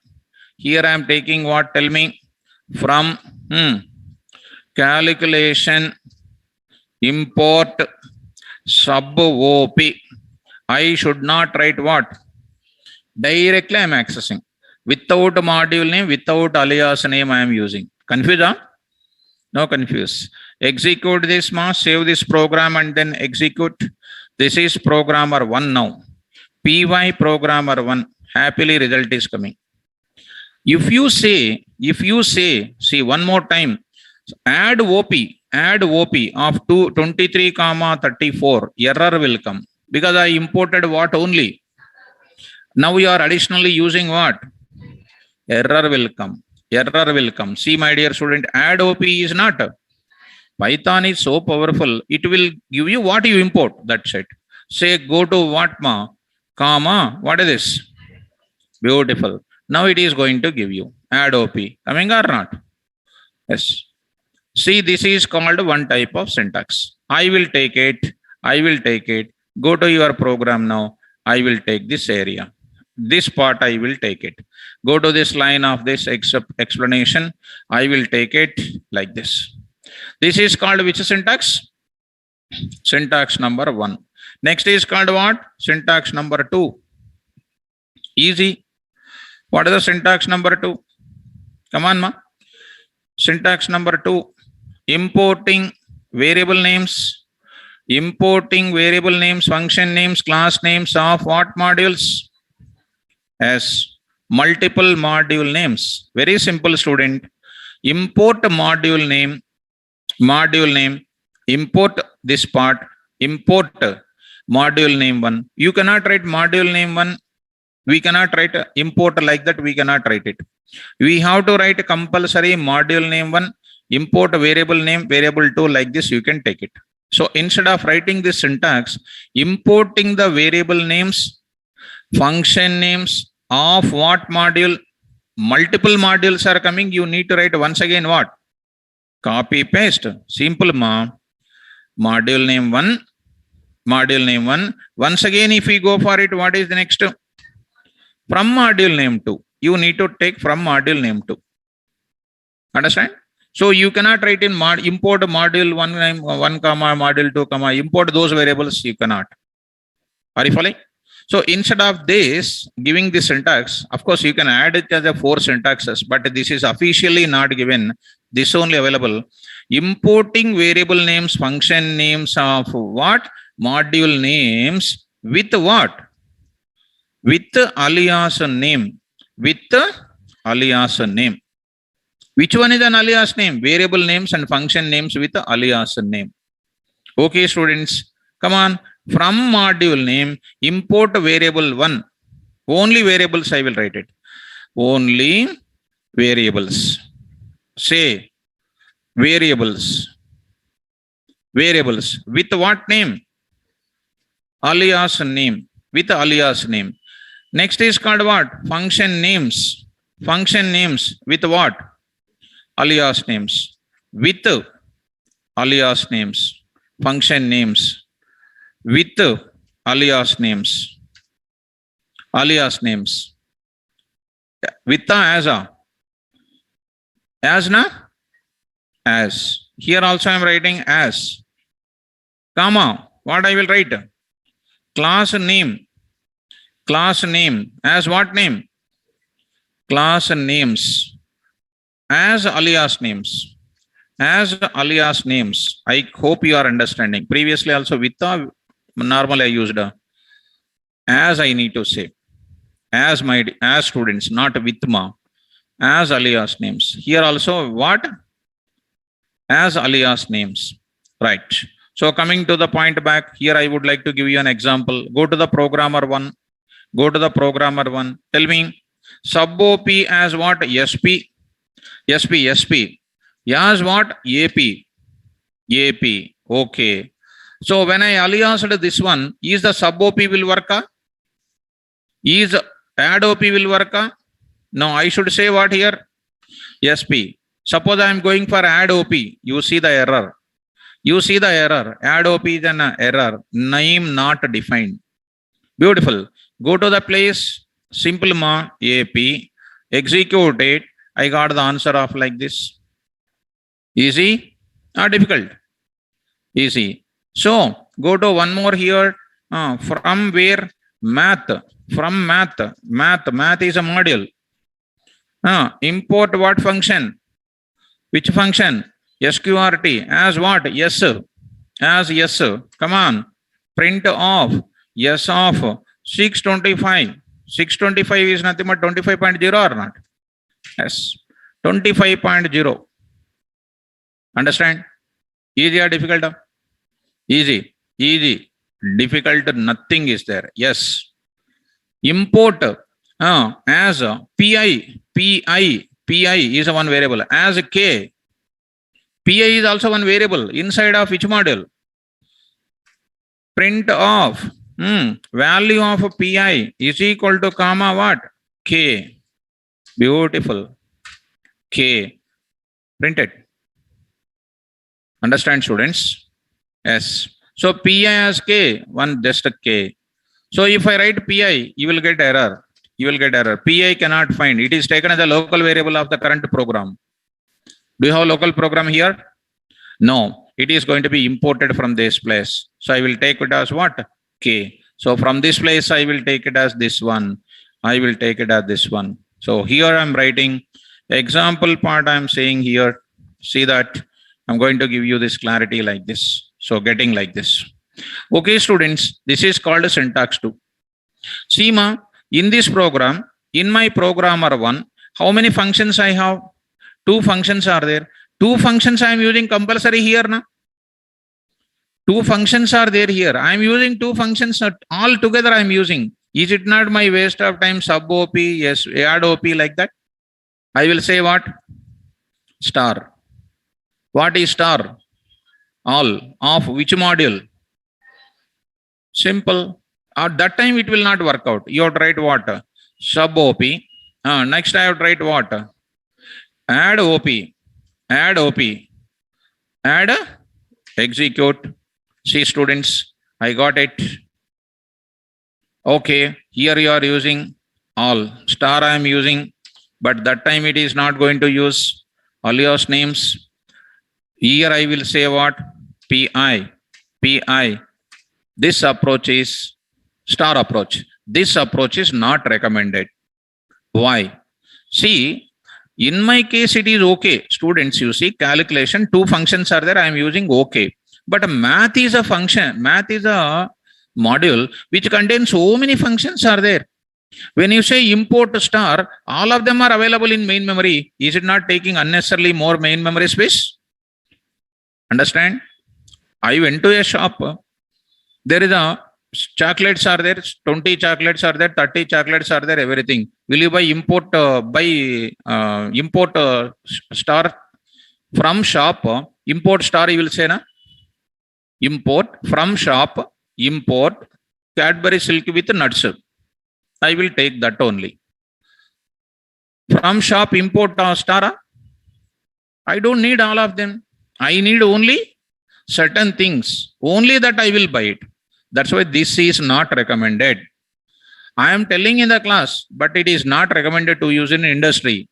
Here I am taking what? Tell me. From calculation, import, sub op. I should not write what? Directly I am accessing. Without module name, without alias name I am using. Confused, huh? No confuse. Execute this, save this program and then execute. This is programmer 1 now. Py programmer 1. Happily result is coming. If you say, see one more time, add OP of 23, 34, error will come. Because I imported what only? Now you are additionally using what? Error will come. See, my dear student, add OP is not. Python is so powerful. It will give you what you import. That's it. Say, go to what, ma? Comma. What is this? Beautiful. Now it is going to give you add OP. Coming or not? Yes. See, this is called one type of syntax. I will take it. Go to your program now. I will take this area. This part I will take it. Go to this line of this explanation. I will take it like this. This is called which syntax? Syntax number 1. Next is called what? Syntax number 2. Easy. What is the syntax number 2? Come on, ma. Syntax number 2. Importing variable names, function names, class names of what modules? As multiple module names. Very simple, student. Import module name, import this part, import module name 1. You cannot write module name 1. We cannot write import like that. We cannot write it. We have to write compulsory module name 1, import variable name, variable 2, like this. You can take it. So instead of writing this syntax, importing the variable names, function names of what module, multiple modules are coming, you need to write once again what? Copy paste. Simple ma. Module name 1, module name 1. Once again, if we go for it, what is the next? From module name 2. You need to take from module name 2. Understand? So you cannot write in import module 1 name 1 comma module 2 comma import those variables. You cannot. Are you following? So instead of this giving the syntax, of course you can add it as a 4 syntaxes, but this is officially not given. This only available. Importing variable names, function names of what? Module names with what? With alias name. With alias name. Which one is an alias name? Variable names and function names with alias name. Okay, students, come on. From module name, import variable 1. Only variables I will write it. Only variables. Say variables. Variables. With what name? Alias name. With alias name. Next is called what? Function names. Function names with what? Alias names. With alias names. Function names. With alias names. Alias names. With as a. As na? As. Here also I am writing as. Comma. What I will write? Class name. Class name. As what name? Class names. As alias names. As alias names. I hope you are understanding. Previously also with the normal I used as I need to say. As students, not with ma. As alias names. Here also what? As alias names. Right. So coming to the point back, here I would like to give you an example. Go to the programmer 1. Go to the programmer 1. Tell me, sub OP as what? SP. SP. SP. As what? AP. AP. Okay. So when I aliased this one, is the sub OP will work? Is add OP will work? No, I should say what here? SP. Suppose I am going for add OP. You see the error. You see the error. Add OP is an error. Name not defined. Beautiful. Go to the place. Simple ma AP. Execute it. I got the answer of like this. Easy or difficult? Easy. So go to one more here. From where? Math. From math. Math is a module. Import what function? Which function? SQRT. As what? Yes. As yes. Come on. Print off. Yes of 625. 625 is nothing but 25.0 or not? Yes. 25.0. Understand? Easy or difficult? Easy. Easy. Difficult, nothing is there. Yes. Import as PI. PI is one variable. As K. PI is also one variable. Inside of which module? Print of value of PI is equal to comma what? K. Beautiful. K. Printed. Understand, students? Yes. So PI as K, one just a K. So if I write PI, you will get error. You will get error. PI cannot find. It is taken as a local variable of the current program. Do you have local program here? No. It is going to be imported from this place. So I will take it as what? K. So from this place, I will take it as this one. I will take it as this one. So here I'm writing example part. I'm saying here. See that? I'm going to give you this clarity like this. So getting like this. Okay, students, this is called a syntax 2. See ma, in this program, in my programmer 1, how many functions I have? 2 functions are there. 2 functions I am using compulsory here na. 2 functions are there here. I am using 2 functions all together I am using. Is it not my waste of time? Sub OP, yes, add OP like that. I will say what? Star. What is star? All of which module? Simple. At that time it will not work out. You have to write what? Sub OP. Next I have to write what? Add OP. Add OP. Add execute. See students, I got it. Okay, here you are using all. Star I am using, but that time it is not going to use alias names. Here I will say what? PI. PI. This approach is star approach. This approach is not recommended. Why? See, in my case, it is okay. Students, you see, calculation, two functions are there. I am using okay. But math is a function. Math is a module which contains so many functions are there. When you say import star, all of them are available in main memory. Is it not taking unnecessarily more main memory space? Understand? I went to a shop. There is a chocolates are there, 20 chocolates are there, 30 chocolates are there, everything. Will you buy import star from shop? Import star you will say na? Import from shop, import Cadbury silk with nuts. I will take that only. From shop import star. I don't need all of them. I need only certain things. Only that I will buy it. That's why this is not recommended. I am telling in the class, but it is not recommended to use in industry.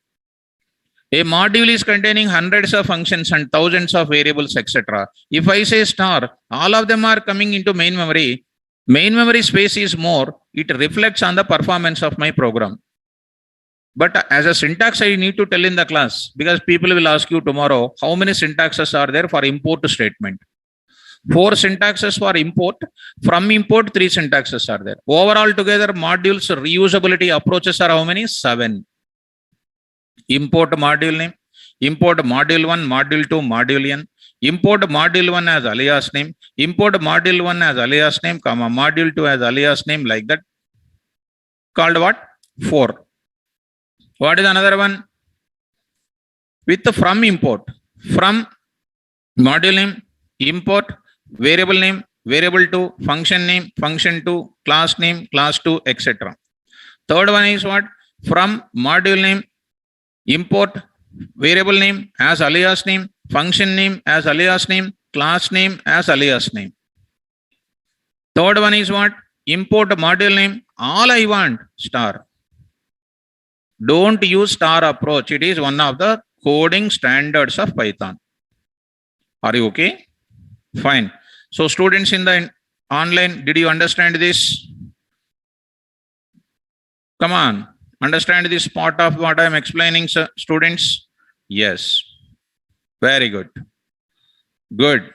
A module is containing hundreds of functions and thousands of variables, etc. If I say star, all of them are coming into main memory. Main memory space is more. It reflects on the performance of my program. But as a syntax, I need to tell in the class because people will ask you tomorrow, how many syntaxes are there for import statement? 4 syntaxes for import. From import, 3 syntaxes are there. Overall together, modules reusability approaches are how many? 7. Import module name, import module 1, module 2, module n, import module 1 as alias name, import module 1 as alias name, comma, module 2 as alias name, like that. Called what? 4. What is another one? With the from import. From module name, import, variable name, variable 2, function name, function 2, class name, class 2, etc. Third one is what? From module name, import variable name as alias name, function name as alias name, class name as alias name. Third one is what? Import module name. All I want star. Don't use star approach. It is one of the coding standards of Python. Are you okay? Fine. So students in the online, did you understand this? Come on. Understand this part of what I am explaining, students? Yes. Very good. Good.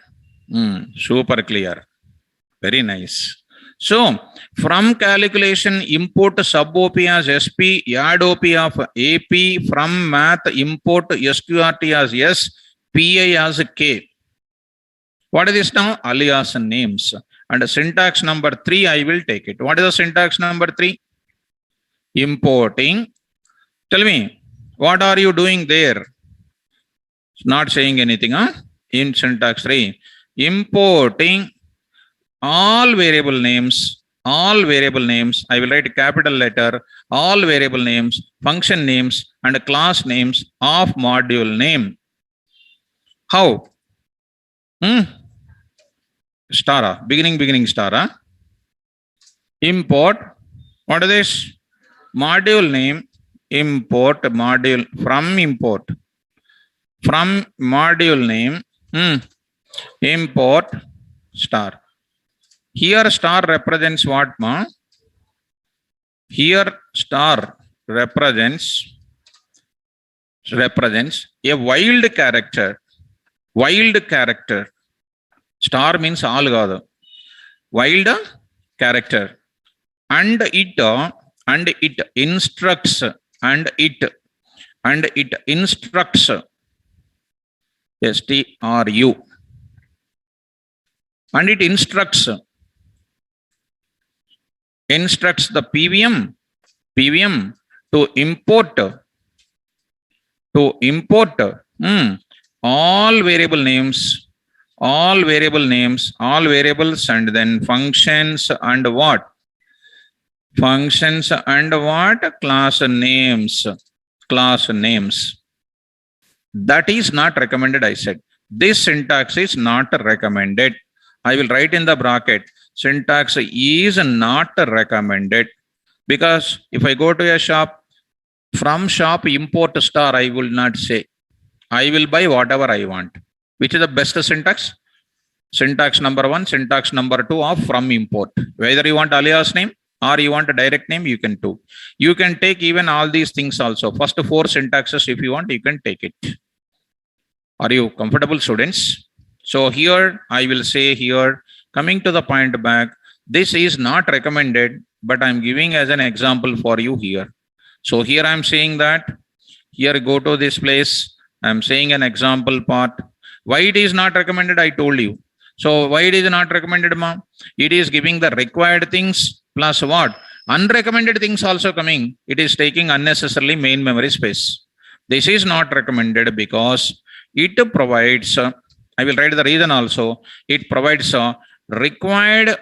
Super clear. Very nice. So, from calculation, import sub OP as SP, add OP of AP, from math, import SQRT as S, PI as K. What is this now? Alias names. And syntax number 3, I will take it. What is the syntax number 3? Importing. Tell me, what are you doing there? Not saying anything, huh? In syntax 3, importing all variable names, I will write a capital letter, all variable names, function names, and class names of module name. How? Star, beginning star. Import, what is this? Module name, import module from import. From module name, import star. Here star represents what, ma? Here star represents a wild character. Wild character. Star means all God. Wild character. And it instructs STRU. And it instructs the PVM to import all variable names all variable names, all variables, and then functions and what? Functions and what? Class names. Class names. That is not recommended, I said. This syntax is not recommended. I will write in the bracket, syntax is not recommended, because if I go to a shop, from shop import star, I will not say. I will buy whatever I want. Which is the best syntax? Syntax number 1, syntax number 2 of from import. Whether you want alias name or you want a direct name, you can do. You can take even all these things also. First 4 syntaxes, if you want, you can take it. Are you comfortable, students? So here I will say here, coming to the point back, this is not recommended, but I'm giving as an example for you here. So here I'm saying that, here go to this place, I'm saying an example part. Why it is not recommended, I told you. So why it is not recommended, ma'am? It is giving the required things plus what? Unrecommended things also coming. It is taking unnecessarily main memory space. This is not recommended because it provides, I will write the reason also. It provides required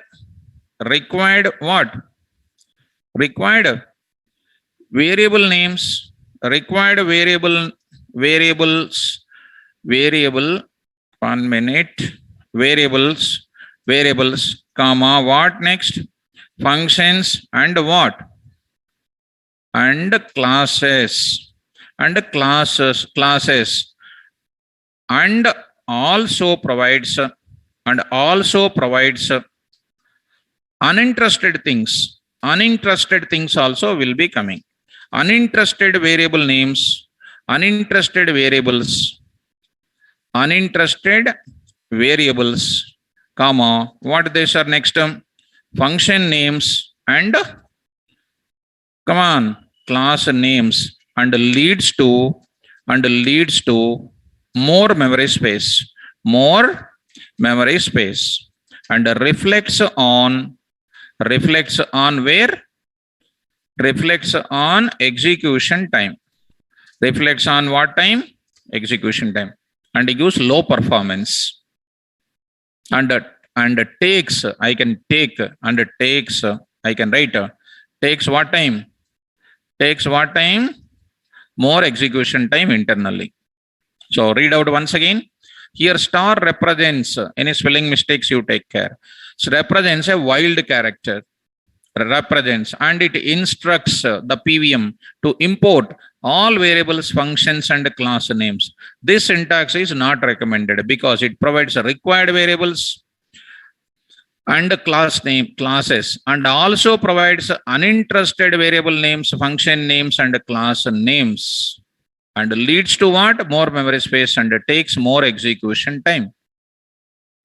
what? Required variable names, required variables, 1 minute, variables, comma, what next? Functions and what? And classes, and also provides uninterested things. Uninterested things also will be coming. Uninterested variable names, uninterested variables, comma, what these are next? Function names and, come on, class names, and leads to more memory space, and reflects on where? Reflects on execution time. Reflects on what time? Execution time. And it gives low performance. And takes, I can take, and takes, I can write, takes what time? Takes what time? More execution time internally. So read out once again. Here star represents, any spelling mistakes you take care. So represents a wild character. Represents, and it instructs the PVM to import all variables, functions, and class names. This syntax is not recommended because it provides required variables and classes, and also provides uninterested variable names, function names, and class names, and leads to what? More memory space, and takes more execution time.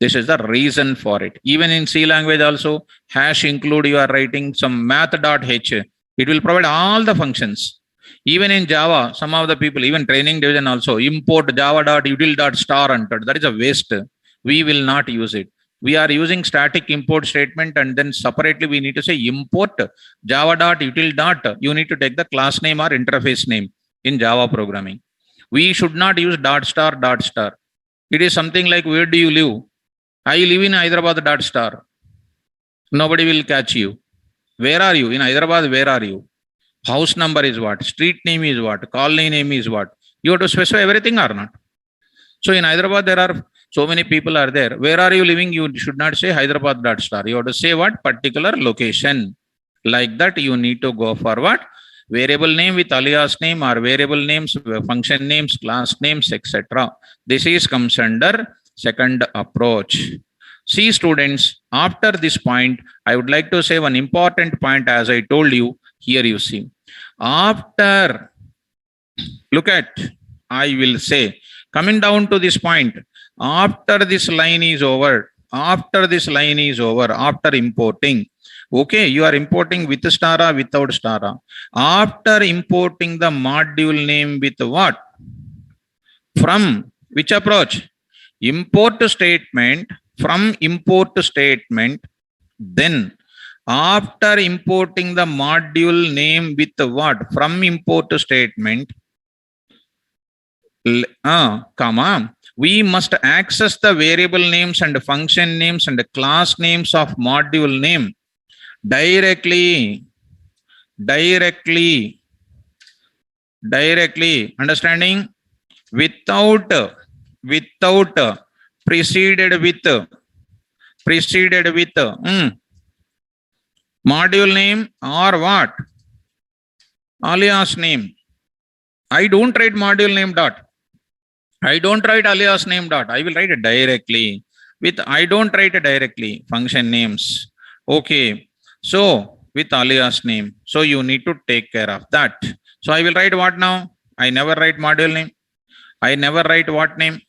This is the reason for it. Even in C language also, hash include, you are writing some math.h. It will provide all the functions. Even in Java, some of the people, even training division also, import java.util.star entered. That is a waste. We will not use it. We are using static import statement, and then separately we need to say import java.util. You need to take the class name or interface name in Java programming. We should not use .star. It is something like, where do you live? I live in Hyderabad .star. Nobody will catch you. Where are you? In Hyderabad, where are you? House number is what? Street name is what? Colony name is what? You have to specify everything or not? So in Hyderabad, there are so many people are there. Where are you living? You should not say Hyderabad .star. You have to say what? Particular location. Like that, you need to go for what? Variable name with alias name, or variable names, function names, class names, etc. This is comes under second approach. See, students, after this point, I would like to say one important point. As I told you, here you see. After, look at, I will say, coming down to this point, after this line is over, after importing, okay, you are importing with star or without star. After importing the module name with what? From which approach? Import statement, from import statement, then after importing the module name with what? From import statement, comma, we must access the variable names and function names and class names of module name directly, understanding, without preceded with module name or what, alias name. I don't write module name dot, I don't write alias name dot, I will write it directly with, I don't write it directly function names. Okay, so with alias name, so you need to take care of that. So I will write what now, I never write module name, I never write what name,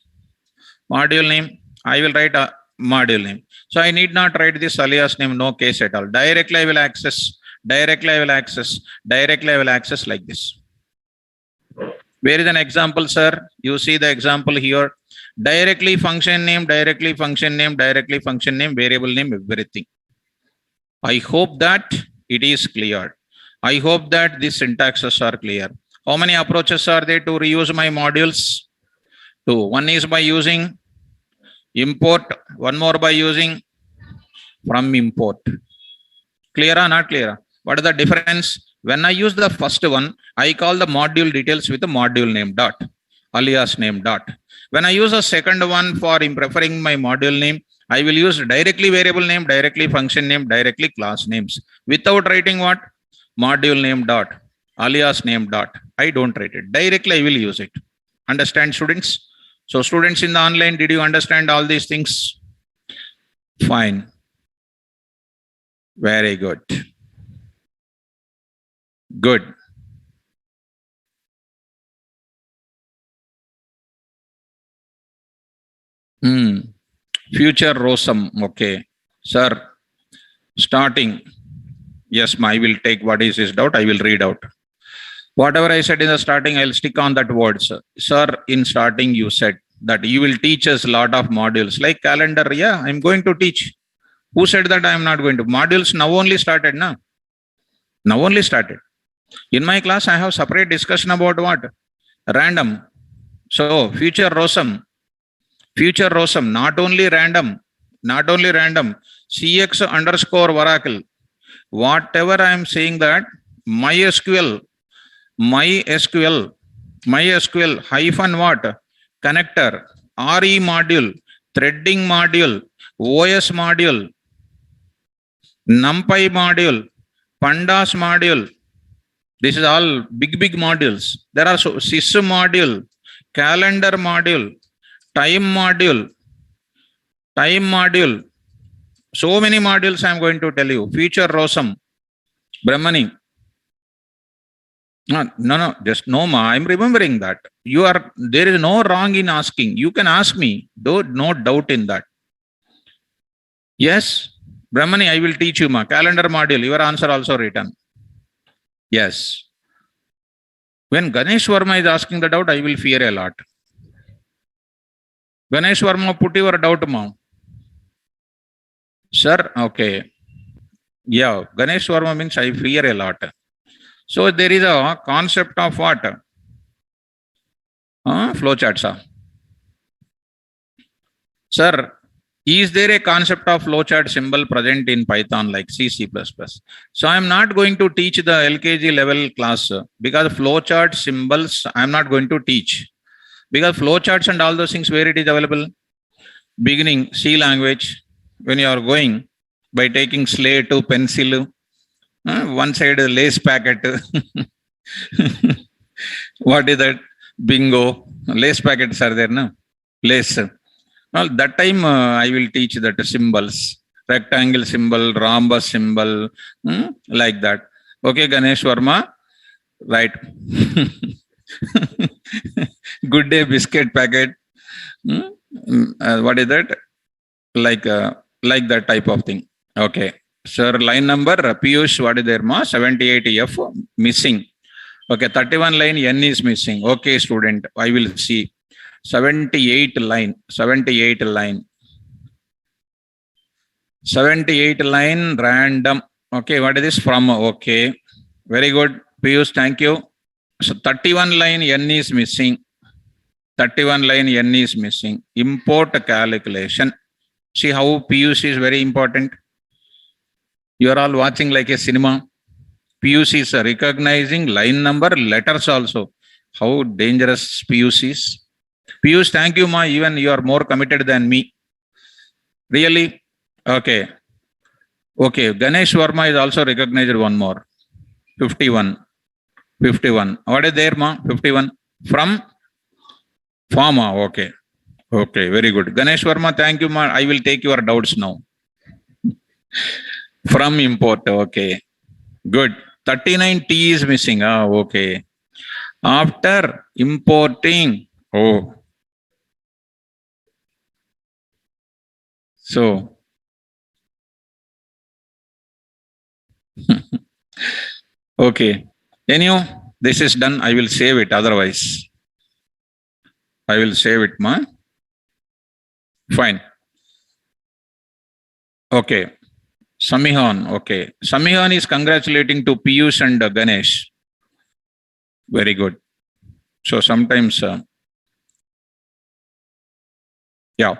module name, I will write a module name. So I need not write this alias name, no case at all. Directly I will access, directly I will access, directly I will access like this. Where is an example, sir? You see the example here. Directly function name, directly function name, directly function name, variable name, everything. I hope that it is clear. I hope that these syntaxes are clear. How many approaches are there to reuse my modules? Two. One is by using import, one more by using from import. Clear or not clear? What is the difference? When I use the first one, I call the module details with the module name dot, alias name dot. When I use a second one for preferring my module name, I will use directly variable name, directly function name, directly class names, without writing what, module name dot, alias name dot. I don't write it. Directly I will use it. Understand, students? So students in the online, did you understand all these things? Fine. Very good. Good. Future Rosam. Okay. Sir, starting. Yes, I will take what is his doubt. I will read out. Whatever I said in the starting, I'll stick on that word, sir. Sir, in starting, you said that you will teach us a lot of modules like calendar. Yeah, I'm going to teach. Who said that I am not going to? Modules now only started, na? Now only started. In my class, I have separate discussion about what? Random. So, future Rosam, not only random, CX underscore Oracle. Whatever I am saying that, MySQL hyphen what? Connector, RE module, threading module, OS module, NumPy module, Pandas module. This is all big modules. There are so sys module, calendar module, time module. So many modules I am going to tell you. Future Rosam, Brahmani. No, just no, ma. I'm remembering that. There is no wrong in asking. You can ask me. No doubt in that. Yes, Brahmani, I will teach you, ma. Calendar module, your answer also written. Yes. When Ganesh Verma is asking the doubt, I will fear a lot. Ganesh Verma, put your doubt, ma. Sir, okay. Yeah, Ganesh Verma means I fear a lot. So there is a concept of what? Flowcharts. Sir, is there a concept of flowchart symbol present in Python like C++? So I am not going to teach the LKG level class because flowchart symbols I am not going to teach. Because flowcharts and all those things, where it is available? Beginning C language, when you are going by taking slate to pencil, one side lace packet. What is that? Bingo. Lace packets are there, no? Lace. Well, that time I will teach that symbols. Rectangle symbol, rhombus symbol, like that. Okay, Ganesh Verma. Right. Good day biscuit packet. What is that? Like that type of thing. Okay. Sir, line number, Piyush, what is there, ma? 78F missing. Okay, 31 line, N is missing. Okay, student, I will see. 78 line. 78 line, random. Okay, what is this from? Okay, very good. Piyush, thank you. So 31 line, N is missing. 31 line N is missing. Import calculation. See how PUC is very important. You are all watching like a cinema. PUC is recognizing line number, letters also. How dangerous PUC is. PUC, thank you, ma. Even you are more committed than me. Really? Okay. Okay. Ganesh Verma is also recognized one more. 51. 51. What is there, ma? 51. From Pharma. Okay. Okay. Very good. Ganesh Verma, thank you, ma. I will take your doubts now. From import. Okay. Good. 39T is missing. Ah, okay. After importing. Oh. So. Okay. Anyhow, this is done. I will save it. Otherwise, I will save it, ma. Fine. Okay. Samihan. Okay. Samihan is congratulating to Piyush and Ganesh. Very good. So sometimes, yeah.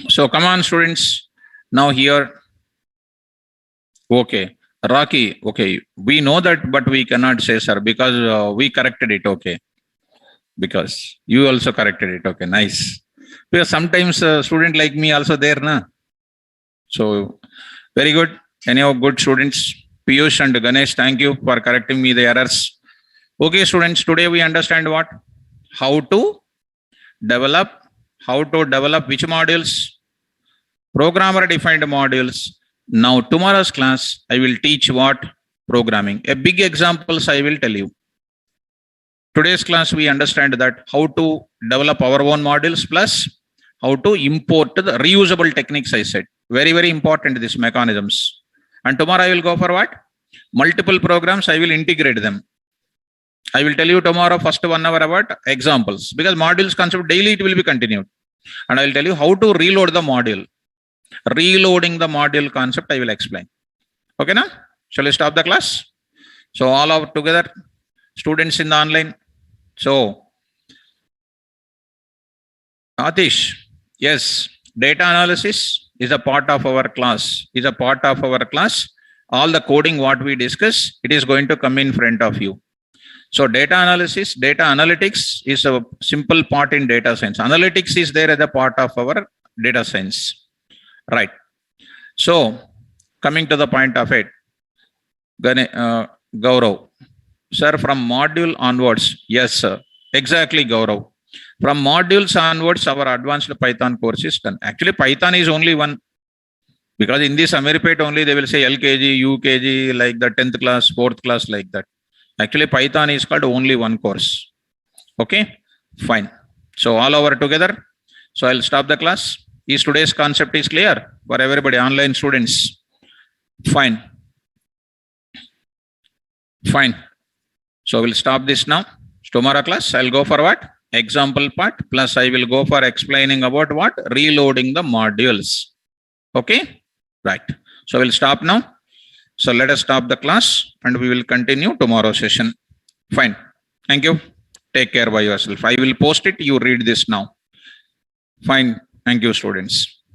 So come on, students. Now here. Okay. Rocky. Okay. We know that, but we cannot say, sir, because we corrected it. Okay. Because you also corrected it. Okay. Nice. Because sometimes student like me also there, na? So very good. Anyhow, good students. Piyush and Ganesh, thank you for correcting me the errors. Okay, students, today we understand what? How to develop which modules? Programmer defined modules. Now, tomorrow's class, I will teach what? Programming. A big examples I will tell you. Today's class, we understand that how to develop our own modules plus how to import the reusable techniques I said. Very, very important, these mechanisms. And tomorrow I will go for what? Multiple programs, I will integrate them. I will tell you tomorrow, first 1 hour about examples. Because modules concept daily, it will be continued. And I will tell you how to reload the module. Reloading the module concept, I will explain. Okay, now? Shall we stop the class? So all out together, students in the online. So, Atish, yes, data analysis is a part of our class. All the coding what we discuss, it is going to come in front of you. So data analysis, data analytics is a simple part in data science. Analytics is there as a part of our data science. Right. So coming to the point of it, Gaurav. Sir, from module onwards. Yes, sir. Exactly, Gaurav. From modules onwards, our advanced Python course is done. Actually, Python is only one. Because in this Ameripet only, they will say LKG, UKG, like the 10th class, 4th class, like that. Actually, Python is called only one course. Okay, fine. So all over together. So I'll stop the class. Is today's concept is clear for everybody, online students? Fine. Fine. So we'll stop this now. Tomorrow class, I'll go for what? Example part, plus I will go for explaining about what? Reloading the modules. Okay? Right. So we'll stop now. So let us stop the class and we will continue tomorrow's session. Fine. Thank you. Take care by yourself. I will post it. You read this now. Fine. Thank you, students.